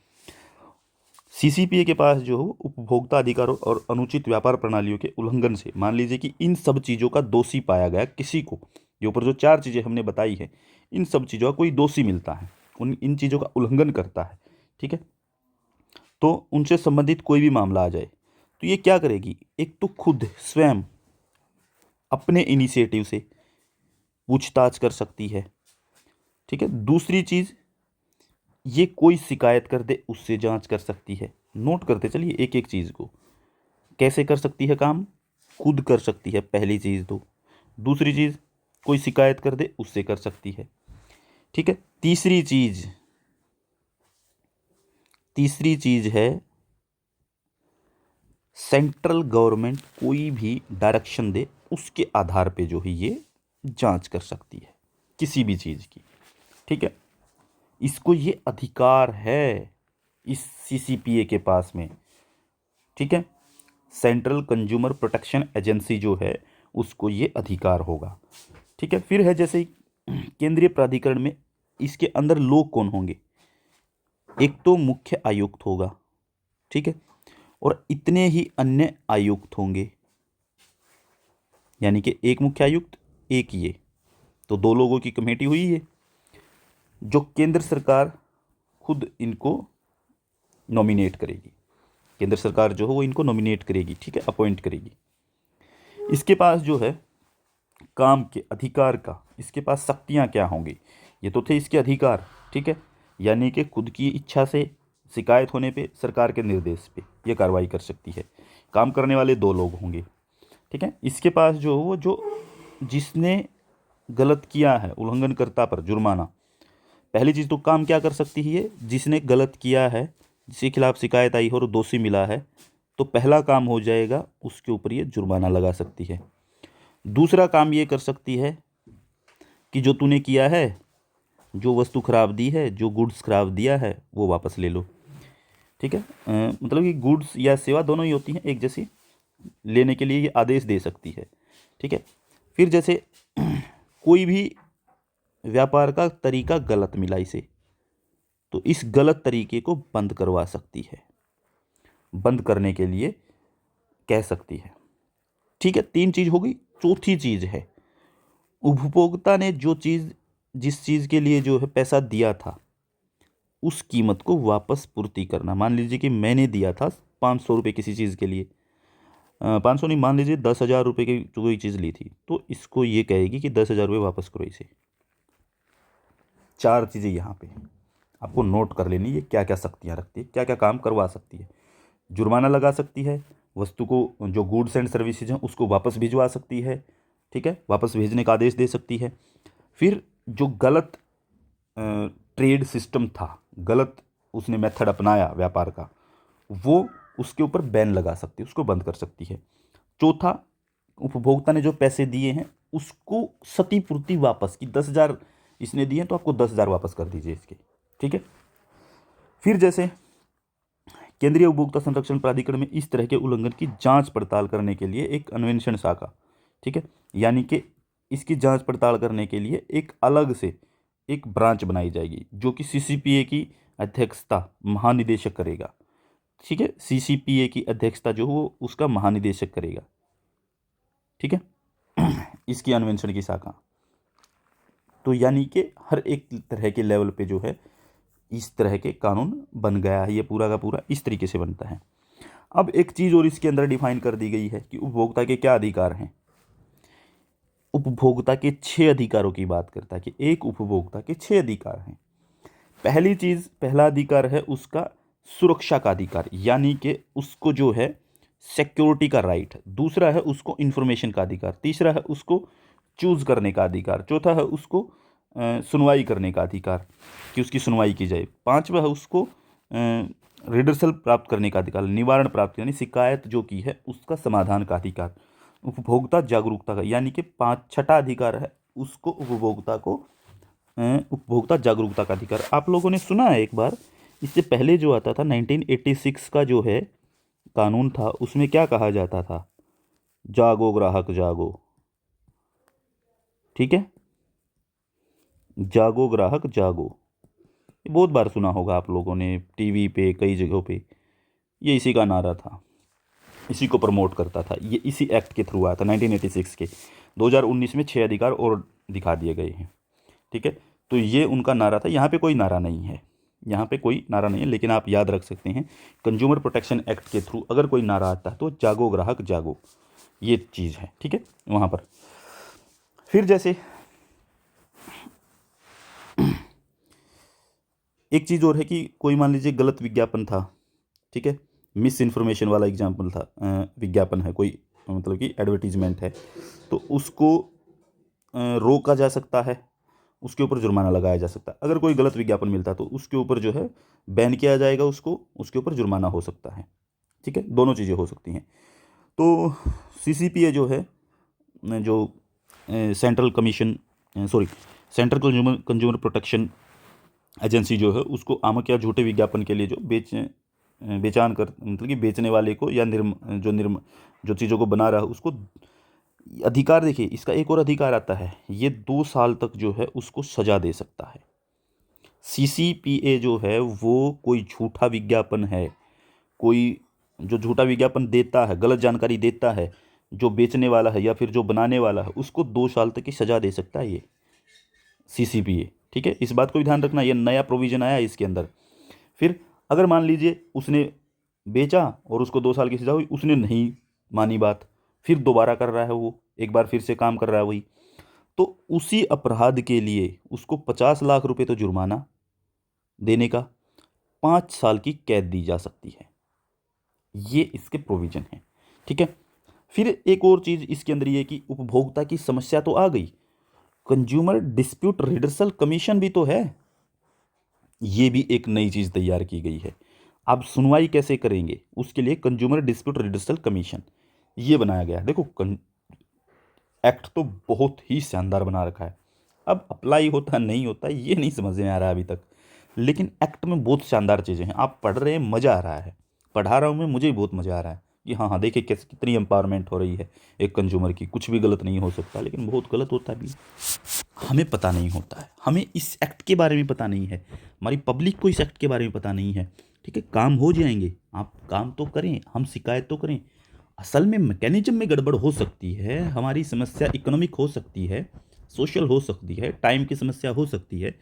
CCPA के पास जो उपभोक्ता अधिकारों और अनुचित व्यापार प्रणालियों के उल्लंघन से, मान लीजिए कि इन सब चीज़ों का दोषी पाया गया किसी को, ये ऊपर जो चार चीज़ें हमने बताई है, इन सब चीज़ों का कोई दोषी मिलता है, इन चीज़ों का उल्लंघन करता है, ठीक है, तो उनसे संबंधित कोई भी मामला आ जाए तो ये क्या करेगी, एक तो खुद स्वयं अपने इनिशिएटिव से पूछताछ कर सकती है। ठीक है। दूसरी चीज़, ये कोई शिकायत कर दे उससे जांच कर सकती है। नोट करते चलिए एक एक चीज़ को। कैसे कर सकती है काम? खुद कर सकती है, पहली चीज़ तो। दूसरी चीज़, कोई शिकायत कर दे उससे कर सकती है। ठीक है। तीसरी चीज़ है सेंट्रल गवर्नमेंट कोई भी डायरेक्शन दे उसके आधार पे जो है ये जांच कर सकती है किसी भी चीज़ की। ठीक है। इसको ये अधिकार है इस सीसीपीए के पास में। ठीक है। सेंट्रल कंज्यूमर प्रोटेक्शन एजेंसी जो है उसको ये अधिकार होगा। ठीक है। फिर है जैसे केंद्रीय प्राधिकरण में इसके अंदर लोग कौन होंगे? एक तो मुख्य आयुक्त होगा। ठीक है। और इतने ही अन्य आयुक्त होंगे, यानी कि एक मुख्य आयुक्त, एक ये, तो दो लोगों की कमेटी हुई है जो केंद्र सरकार खुद इनको नॉमिनेट करेगी। केंद्र सरकार जो है वो इनको नॉमिनेट करेगी। ठीक है, अपॉइंट करेगी। इसके पास जो है काम के अधिकार का, इसके पास शक्तियां क्या होंगी? ये तो थे इसके अधिकार। ठीक है। यानी कि खुद की इच्छा से शिकायत होने पे सरकार के निर्देश पे ये कार्रवाई कर सकती है। काम करने वाले दो लोग होंगे। ठीक है। इसके पास जो वो जो जिसने गलत किया है, उल्लंघनकर्ता पर जुर्माना। पहली चीज़ तो काम क्या कर सकती है? जिसने गलत किया है, जिसके खिलाफ शिकायत आई हो और दोषी मिला है, तो पहला काम हो जाएगा उसके ऊपर ये जुर्माना लगा सकती है। दूसरा काम ये कर सकती है कि जो तूने किया है, जो वस्तु खराब दी है, जो गुड्स खराब दिया है, वो वापस ले लो। ठीक है। मतलब कि गुड्स या सेवा दोनों ही होती हैं एक जैसी, लेने के लिए ये आदेश दे सकती है। ठीक है। फिर जैसे कोई भी व्यापार का तरीका गलत मिला इसे, तो इस गलत तरीके को बंद करवा सकती है, बंद करने के लिए कह सकती है। ठीक है। तीन चीज हो गई। चौथी चीज है उपभोक्ता ने जो चीज, जिस चीज के लिए जो है पैसा दिया था, उस कीमत को वापस पूर्ति करना। मान लीजिए कि मैंने दिया था 500 रुपये किसी चीज़ के लिए, 500 नहीं, मान लीजिए 10,000 रुपये की कोई चीज़ ली थी, तो इसको ये कहेगी कि 10,000 रुपये वापस करो इसे। चार चीज़ें यहाँ पे आपको नोट कर लेनी है, क्या क्या शक्तियाँ रखती है, क्या क्या काम करवा सकती है। जुर्माना लगा सकती है, वस्तु को, जो गुड्स एंड सर्विसेज हैं उसको वापस भिजवा सकती है। ठीक है, वापस भेजने का आदेश दे सकती है। फिर जो गलत ट्रेड सिस्टम था, गलत उसने मेथड अपनाया व्यापार का, वो उसके ऊपर बैन लगा सकती है, उसको बंद कर सकती है। चौथा, उपभोक्ता ने जो पैसे दिए हैं उसको क्षतिपूर्ति वापस, कि 10,000 इसने दिए तो आपको 10,000 वापस कर दीजिए इसके। ठीक है। फिर जैसे केंद्रीय उपभोक्ता संरक्षण प्राधिकरण में इस तरह के उल्लंघन की जांच पड़ताल करने के लिए एक अन्वेषण शाखा, ठीक है, यानी कि इसकी जांच पड़ताल करने के लिए एक अलग से एक ब्रांच बनाई जाएगी, जो कि सीसीपीए की अध्यक्षता महानिदेशक करेगा। ठीक है। सीसीपीए की अध्यक्षता जो वो उसका महानिदेशक करेगा। ठीक है। इसकी अन्वेषण की शाखा, तो यानी कि हर एक तरह के लेवल पे जो है इस तरह के कानून बन गया है। ये पूरा का पूरा इस तरीके से बनता है। अब एक चीज़ और इसके अंदर डिफाइन कर दी गई है कि उपभोक्ता के क्या अधिकार हैं। उपभोक्ता के 6 अधिकारों की बात करता है कि एक उपभोक्ता के 6 अधिकार हैं। पहली चीज़, पहला अधिकार है उसका सुरक्षा का अधिकार, यानी कि उसको जो है सिक्योरिटी का राइट। दूसरा है उसको इंफॉर्मेशन का अधिकार। तीसरा है उसको चूज करने का अधिकार। चौथा है उसको सुनवाई करने का अधिकार, कि उसकी सुनवाई की जाए। पांचवा है उसको रिडर्सल प्राप्त करने का अधिकार, निवारण प्राप्त, यानी शिकायत जो की है उसका समाधान का अधिकार। उपभोक्ता जागरूकता का, यानी कि छठा अधिकार है उसको उपभोक्ता जागरूकता का अधिकार। आप लोगों ने सुना है एक बार, इससे पहले जो आता था 1986 का जो है कानून था, उसमें क्या कहा जाता था? जागो ग्राहक जागो। ठीक है, जागो ग्राहक जागो। ये बहुत बार सुना होगा आप लोगों ने, टीवी पे, कई जगहों पे। ये इसी का नारा था, इसी को प्रमोट करता था। ये इसी एक्ट के थ्रू आया था 1986 के। 2019 में 6 अधिकार और दिखा दिए गए हैं। ठीक है, तो ये उनका नारा था। यहाँ पे कोई नारा नहीं है, यहाँ पे कोई नारा नहीं है, लेकिन आप याद रख सकते हैं कंज्यूमर प्रोटेक्शन एक्ट के थ्रू अगर कोई नारा आता है तो जागो ग्राहक जागो, ये चीज़ है। ठीक है, वहाँ पर फिर जैसे एक चीज़ और है कि कोई मान लीजिए गलत विज्ञापन था, ठीक है, मिस इन्फॉर्मेशन वाला एग्जाम्पल था, विज्ञापन है कोई, मतलब कि एडवर्टीजमेंट है, तो उसको रोका जा सकता है, उसके ऊपर जुर्माना लगाया जा सकता है। अगर कोई गलत विज्ञापन मिलता है तो उसके ऊपर जो है बैन किया जाएगा उसको, उसके ऊपर जुर्माना हो सकता है, ठीक है, दोनों चीज़ें हो सकती हैं। तो सीसीपीए जो है, जो central commission, sorry, central consumer protection agency जो है, उसको आमक या झूठे विज्ञापन के लिए जो बेचान कर, मतलब कि बेचने वाले को या जो चीज़ों को बना रहा है उसको अधिकार, देखिए इसका एक और अधिकार आता है, ये 2 साल तक जो है उसको सजा दे सकता है। सीसीपीए जो है वो कोई झूठा विज्ञापन है, कोई जो झूठा विज्ञापन देता है, गलत जानकारी देता है, जो बेचने वाला है या फिर जो बनाने वाला है, उसको 2 साल तक की सजा दे सकता है ये सीसीपीए, ठीक है। इस बात को भी ध्यान रखना, ये नया प्रोविजन आया है इसके अंदर। फिर अगर मान लीजिए उसने बेचा और उसको 2 साल की सजा हुई, उसने नहीं मानी बात, फिर दोबारा कर रहा है, वो एक बार फिर से काम कर रहा है वही, तो उसी अपराध के लिए उसको 50 लाख रुपए तो जुर्माना देने का, 5 साल की कैद दी जा सकती है। ये इसके प्रोविजन है, ठीक है। फिर एक और चीज़ इसके अंदर ये कि उपभोक्ता की समस्या तो आ गई, कंज्यूमर डिस्प्यूट रिडर्सल कमीशन भी तो है, ये भी एक नई चीज़ तैयार की गई है। आप सुनवाई कैसे करेंगे, उसके लिए कंज्यूमर डिस्प्यूट रिडर्सल कमीशन ये बनाया गया है। देखो एक्ट तो बहुत ही शानदार बना रखा है, अब अप्लाई होता नहीं होता ये नहीं समझ में आ रहा अभी तक, लेकिन एक्ट में बहुत शानदार चीज़ें हैं। आप पढ़ रहे हैं, मज़ा आ रहा है, पढ़ा रहा हूँ मैं, मुझे भी बहुत मज़ा आ रहा है कि हाँ हाँ देखिए कैसे कितनी एम्पावरमेंट हो रही है एक कंज्यूमर की। कुछ भी गलत नहीं हो सकता, लेकिन बहुत गलत होता भी, हमें पता नहीं होता है, हमें इस एक्ट के बारे में पता नहीं है, हमारी पब्लिक को इस एक्ट के बारे में पता नहीं है, ठीक है। काम हो जाएंगे, आप काम तो करें, हम शिकायत तो करें, असल में मैकेनिज्म में गड़बड़ हो सकती है, हमारी समस्या इकोनॉमिक हो सकती है, सोशल हो सकती है, टाइम की समस्या हो सकती है।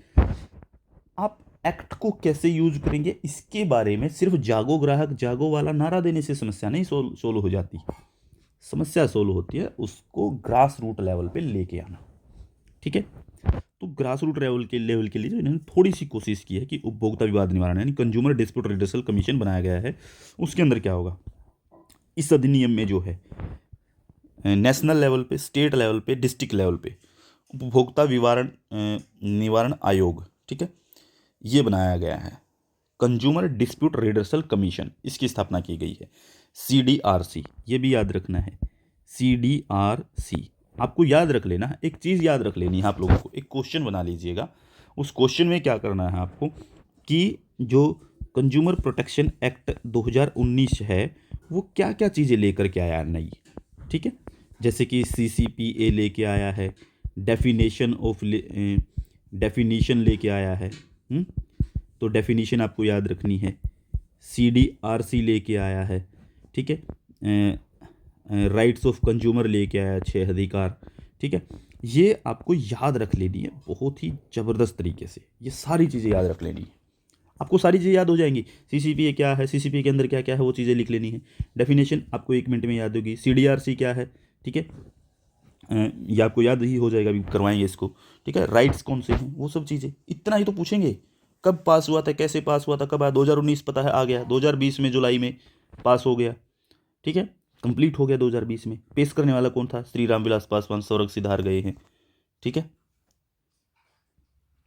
आप एक्ट को कैसे यूज करेंगे इसके बारे में सिर्फ जागो ग्राहक जागो वाला नारा देने से समस्या नहीं सोल्व हो जाती, समस्या सोल्व होती है उसको ग्रास रूट लेवल पे लेके आना, ठीक है। तो ग्रास रूट लेवल के लिए जो इन्होंने थोड़ी सी कोशिश की है कि उपभोक्ता विवाद निवारण यानी कंज्यूमर डिस्प्यूट रिड्रेसल कमीशन बनाया गया है। उसके अंदर क्या होगा, इस अधिनियम में जो है नेशनल लेवल पे, स्टेट लेवल पे, डिस्ट्रिक्ट लेवल पे उपभोक्ता निवारण आयोग, ठीक है, ये बनाया गया है। कंज्यूमर डिस्प्यूट रिड्रेसल कमीशन, इसकी स्थापना की गई है, CDRC, ये भी याद रखना है, CDRC आपको याद रख लेना है। एक चीज़ याद रख लेनी है आप लोगों को, एक क्वेश्चन बना लीजिएगा, उस क्वेश्चन में क्या करना है आपको कि जो कंज्यूमर प्रोटेक्शन एक्ट 2019 है वो क्या क्या चीज़ें लेकर के आया नई, ठीक है। जैसे कि CCPA लेके आया है, डेफिनेशन लेके आया है, तो डेफिनेशन आपको याद रखनी है। CDRC लेके आया है, ठीक है। राइट्स ऑफ कंज्यूमर लेके आया 6 अधिकार, ठीक है। ये आपको याद रख लेनी है बहुत ही ज़बरदस्त तरीके से, ये सारी चीज़ें याद रख लेनी है, आपको सारी चीज़ें याद हो जाएंगी। CCPA क्या है, CCPA के अंदर क्या क्या है, वो चीज़ें लिख लेनी है। डेफिनेशन आपको 1 मिनट में याद होगी। CDRC क्या है, ठीक है, ये आपको याद ही हो जाएगा, अभी करवाएंगे इसको, ठीक है। राइट्स कौन से हैं, वो सब चीज़ें, इतना ही तो पूछेंगे। कब पास हुआ था, कैसे पास हुआ था, कब आया, 2019 पता है आ गया, 2020 में जुलाई में पास हो गया, ठीक है, कंप्लीट हो गया 2020 में। पेश करने वाला कौन था, श्री रामविलास पासवान, स्वर्ग सिधार गए हैं, ठीक है।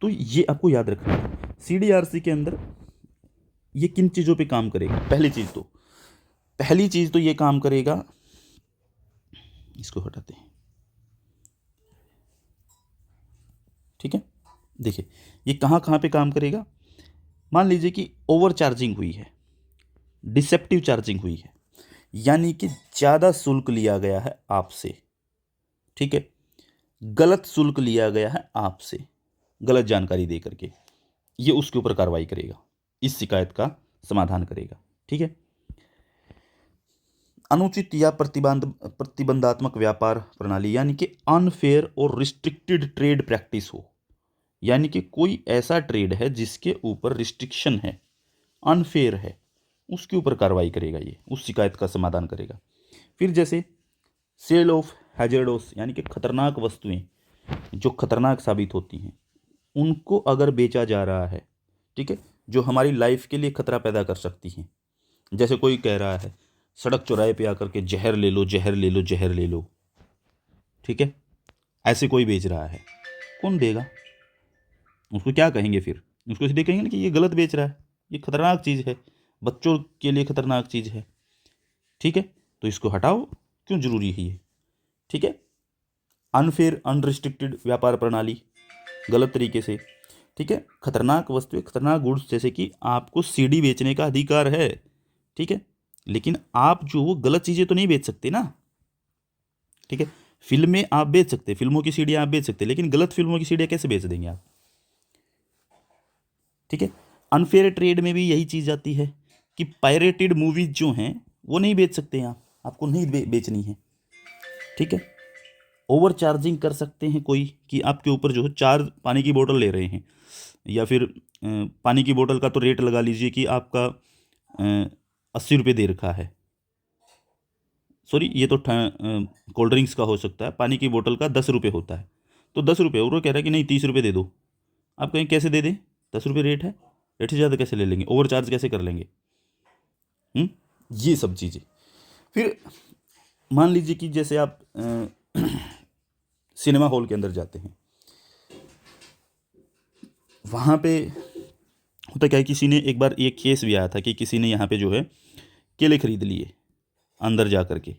तो ये आपको याद रखना है। CDRC के अंदर ये किन चीज़ों पे काम करेगा, पहली चीज़ तो ये काम करेगा, इसको हटाते हैं, ठीक है। देखिए ये कहाँ कहाँ पे काम करेगा, मान लीजिए कि ओवर चार्जिंग हुई है, डिसेप्टिव चार्जिंग हुई है, यानी कि ज़्यादा शुल्क लिया गया है आपसे, ठीक है, गलत शुल्क लिया गया है आपसे, गलत जानकारी दे करके, ये उसके ऊपर कार्रवाई करेगा, इस शिकायत का समाधान करेगा, ठीक है। अनुचित या प्रतिबंधात्मक व्यापार प्रणाली, यानी कि अनफेयर और रिस्ट्रिक्टेड ट्रेड प्रैक्टिस हो, यानी कि कोई ऐसा ट्रेड है जिसके ऊपर रिस्ट्रिक्शन है, अनफेयर है, उसके ऊपर कार्रवाई करेगा, ये उस शिकायत का समाधान करेगा। फिर जैसे सेल ऑफ हैजर्डोस, यानी कि खतरनाक वस्तुएं, जो खतरनाक साबित होती हैं उनको अगर बेचा जा रहा है, ठीक है, जो हमारी लाइफ के लिए खतरा पैदा कर सकती हैं, जैसे कोई कह रहा है सड़क चौराहे पे आकर के जहर ले लो, जहर ले लो, जहर ले लो, ठीक है, ऐसे कोई बेच रहा है, कौन देगा? उसको क्या कहेंगे फिर? उसको इसलिए कहेंगे ना कि ये गलत बेच रहा है, ये खतरनाक चीज़ है, बच्चों के लिए खतरनाक चीज़ है, ठीक है, तो इसको हटाओ, क्यों जरूरी है ये, ठीक है। अनफेयर अनरिस्ट्रिक्टेड व्यापार प्रणाली, गलत तरीके से, ठीक है, खतरनाक वस्तुएं, खतरनाक गुड्स, जैसे कि आपको सीडी बेचने का अधिकार है, ठीक है, लेकिन आप जो वो गलत चीज़ें तो नहीं बेच सकते ना, ठीक है। फिल्में आप बेच सकते, फिल्मों की सीडियाँ आप बेच सकते, लेकिन गलत फिल्मों की सीडियाँ कैसे बेच देंगे आप, ठीक है। अनफेयर ट्रेड में भी यही चीज़ आती है कि पायरेटेड मूवीज जो हैं वो नहीं बेच सकते आप, आपको नहीं बेचनी है, ठीक है। ओवर चार्जिंग कर सकते हैं कोई, कि आपके ऊपर जो है चार्ज, पानी की बोतल ले रहे हैं, या फिर पानी की बोतल का तो रेट लगा लीजिए कि आपका 80 रुपये दे रखा है, सॉरी ये तो कोल्ड ड्रिंक्स का हो सकता है, पानी की बोतल का 10 रुपये होता है, तो 10 रुपये, और वो कह रहा है कि नहीं 30 रुपये दे दो, आप कहें कैसे दे दें, 10 रुपये रेट है, रेट से ज़्यादा कैसे ले लेंगे, ओवर चार्ज कैसे कर लेंगे, ये सब चीज़ें। फिर मान लीजिए कि जैसे आप सिनेमा हॉल के अंदर जाते हैं, वहाँ पे होता क्या है, किसी ने एक बार ये केस भी आया था कि किसी ने यहाँ पे जो है केले खरीद लिए अंदर जा कर के,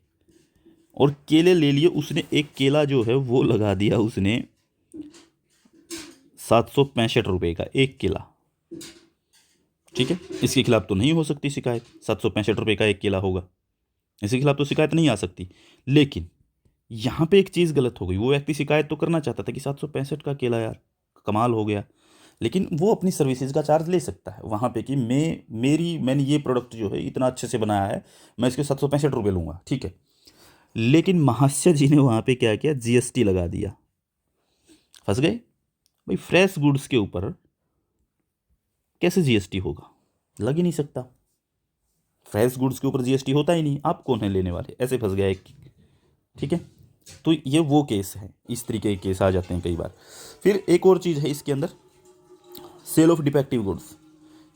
और केले ले लिए, उसने एक केला जो है वो लगा दिया उसने 765 रुपये का एक केला, ठीक है। इसके खिलाफ तो नहीं हो सकती शिकायत, 765 रुपये का एक केला होगा, इसके खिलाफ तो शिकायत नहीं आ सकती। लेकिन यहाँ पे एक चीज़ गलत हो गई, वो व्यक्ति शिकायत तो करना चाहता था कि 765 का केला यार कमाल हो गया, लेकिन वो अपनी सर्विसेज का चार्ज ले सकता है वहाँ पे कि मैंने ये प्रोडक्ट जो है इतना अच्छे से बनाया है, मैं इसके 765 रुपये लूँगा, ठीक है। लेकिन महाशय जी ने वहाँ पे क्या किया, जीएसटी लगा दिया, फंस गए भाई। फ्रेश गुड्स के ऊपर कैसे जीएसटी होगा, लग ही नहीं सकता, फ्रेश गुड्स के ऊपर जीएसटी होता ही नहीं, आप कौन है लेने वाले, ऐसे फंस गया एक, ठीक है। तो ये वो केस है, इस तरीके के केस आ जाते हैं कई बार। फिर एक और चीज़ है इसके अंदर, सेल ऑफ डिफेक्टिव गुड्स,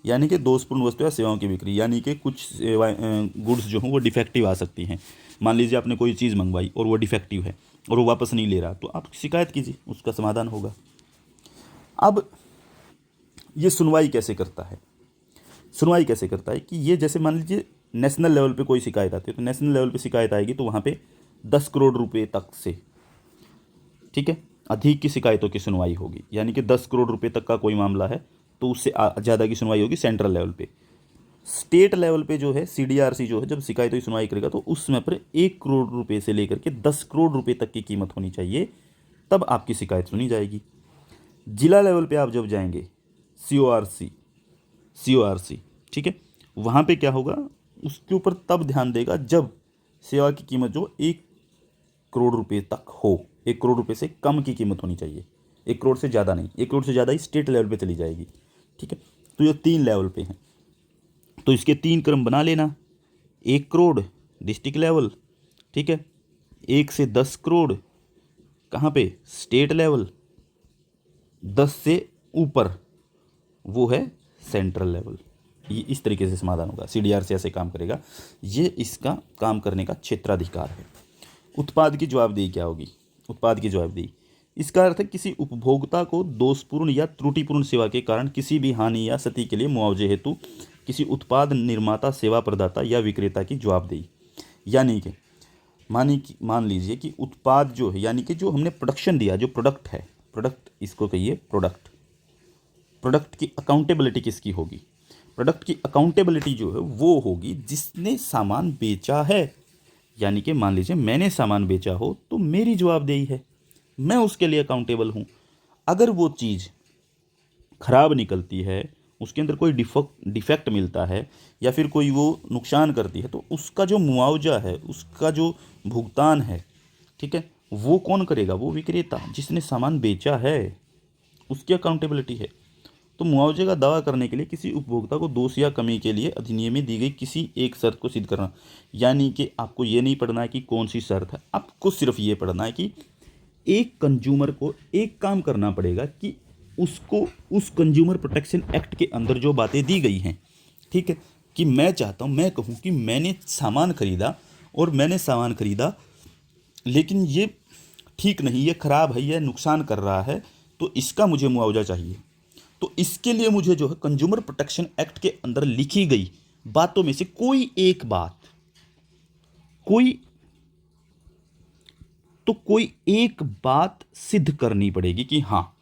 यानी कि दोषपूर्ण वस्तु या सेवाओं की बिक्री, यानी कि कुछ गुड्स जो हैं वो डिफेक्टिव आ सकती हैं। मान लीजिए आपने कोई चीज़ मंगवाई और वो डिफेक्टिव है और वो वापस नहीं ले रहा, तो आप शिकायत कीजिए, उसका समाधान होगा। अब ये सुनवाई कैसे करता है, सुनवाई कैसे करता है कि ये जैसे मान लीजिए नेशनल लेवल पे कोई शिकायत आती है, तो नेशनल लेवल पे शिकायत आएगी तो वहाँ पे 10 करोड़ रुपए तक से, ठीक है, अधिक की शिकायतों की सुनवाई होगी, यानी कि 10 करोड़ रुपए तक का कोई मामला है तो उससे ज़्यादा की सुनवाई होगी सेंट्रल लेवल पे। स्टेट लेवल पे जो है सीडीआरसी जो है जब शिकायतों की सुनवाई करेगा तो उस समय पर 1 करोड़ रुपए से लेकर के 10 करोड़ रुपए तक की कीमत होनी चाहिए, तब आपकी शिकायत सुनी जाएगी। जिला लेवल पे आप जब जाएंगे, सीओआरसी, ठीक है, वहाँ पे क्या होगा, उसके ऊपर तब ध्यान देगा जब सेवा की कीमत जो 1 करोड़ रुपए तक हो, 1 करोड़ रुपए से कम की कीमत होनी चाहिए, 1 करोड़ से ज़्यादा नहीं, 1 करोड़ से ज़्यादा ही स्टेट लेवल पे चली जाएगी, ठीक है। तो ये 3 लेवल पे हैं, तो इसके 3 क्रम बना लेना, 1 करोड़ डिस्ट्रिक्ट लेवल, ठीक है, 1 से 10 करोड़ कहाँ पे, स्टेट लेवल, 10 से ऊपर वो है सेंट्रल लेवल। ये इस तरीके से समाधान होगा, सीडीआर से ऐसे काम करेगा, ये इसका काम करने का क्षेत्राधिकार है। उत्पाद की जवाबदेही क्या होगी, उत्पाद की जवाबदेही, इसका अर्थ है किसी उपभोक्ता को दोषपूर्ण या त्रुटिपूर्ण सेवा के कारण किसी भी हानि या क्षति के लिए मुआवजे हेतु किसी उत्पाद निर्माता, सेवा प्रदाता या विक्रेता की जवाबदेही। यानी कि मान लीजिए कि उत्पाद जो है, यानी कि जो हमने प्रोडक्शन दिया, जो प्रोडक्ट है, प्रोडक्ट इसको कहिए प्रोडक्ट, प्रोडक्ट की अकाउंटेबिलिटी किसकी होगी, प्रोडक्ट की अकाउंटेबिलिटी जो है वो होगी जिसने सामान बेचा है। यानी कि मान लीजिए मैंने सामान बेचा हो तो मेरी जवाबदेही है, मैं उसके लिए अकाउंटेबल हूँ। अगर वो चीज़ खराब निकलती है, उसके अंदर कोई डिफेक्ट मिलता है या फिर कोई वो नुकसान करती है, तो उसका जो मुआवजा है, उसका जो भुगतान है, ठीक है, वो कौन करेगा, वो विक्रेता जिसने सामान बेचा है, उसकी अकाउंटेबिलिटी है। तो मुआवजे का दावा करने के लिए किसी उपभोक्ता को दोष या कमी के लिए अधिनियम में दी गई किसी एक शर्त को सिद्ध करना। यानी कि आपको ये नहीं पढ़ना है कि कौन सी शर्त है, आपको सिर्फ ये पढ़ना है कि एक कंज्यूमर को एक काम करना पड़ेगा कि उसको उस कंज्यूमर प्रोटेक्शन एक्ट के अंदर जो बातें दी गई हैं, ठीक है, कि मैं चाहता हूँ, मैं कहूँ कि मैंने सामान खरीदा लेकिन ये ठीक नहीं, ये ख़राब है, ये नुकसान कर रहा है, तो इसका मुझे मुआवजा चाहिए। तो इसके लिए मुझे जो है कंज्यूमर प्रोटेक्शन एक्ट के अंदर लिखी गई बातों में से कोई एक बात सिद्ध करनी पड़ेगी कि हाँ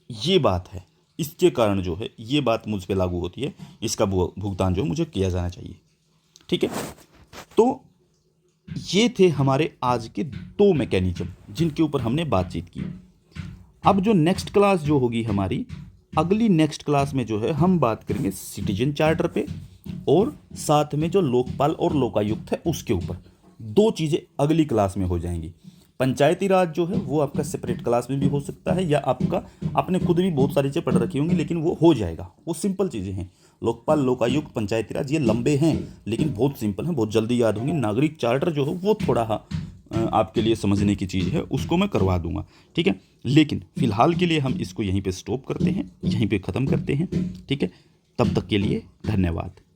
ये बात है, इसके कारण जो है ये बात मुझ पे लागू होती है, इसका भुगतान जो मुझे किया जाना चाहिए। ठीक है, तो ये थे हमारे आज के 2 मैकेनिज्म जिनके ऊपर हमने बातचीत की। अब जो नेक्स्ट क्लास जो होगी हमारी, अगली नेक्स्ट क्लास में जो है हम बात करेंगे सिटीजन चार्टर पे, और साथ में जो लोकपाल और लोकायुक्त है उसके ऊपर। 2 चीज़ें अगली क्लास में हो जाएंगी। पंचायती राज जो है वो आपका सेपरेट क्लास में भी हो सकता है, या आपने खुद भी बहुत सारी चीज़ें पढ़ रखी होंगी, लेकिन वो हो जाएगा, वो सिंपल चीज़ें हैं। लोकपाल, लोकायुक्त, पंचायती राज ये लंबे हैं लेकिन बहुत सिंपल हैं, बहुत जल्दी याद होंगे। नागरिक चार्टर जो है वो थोड़ा आपके लिए समझने की चीज़ है, उसको मैं करवा दूंगा। ठीक है, लेकिन फिलहाल के लिए हम इसको यहीं पे स्टॉप करते हैं, यहीं पे ख़त्म करते हैं। ठीक है, तब तक के लिए धन्यवाद।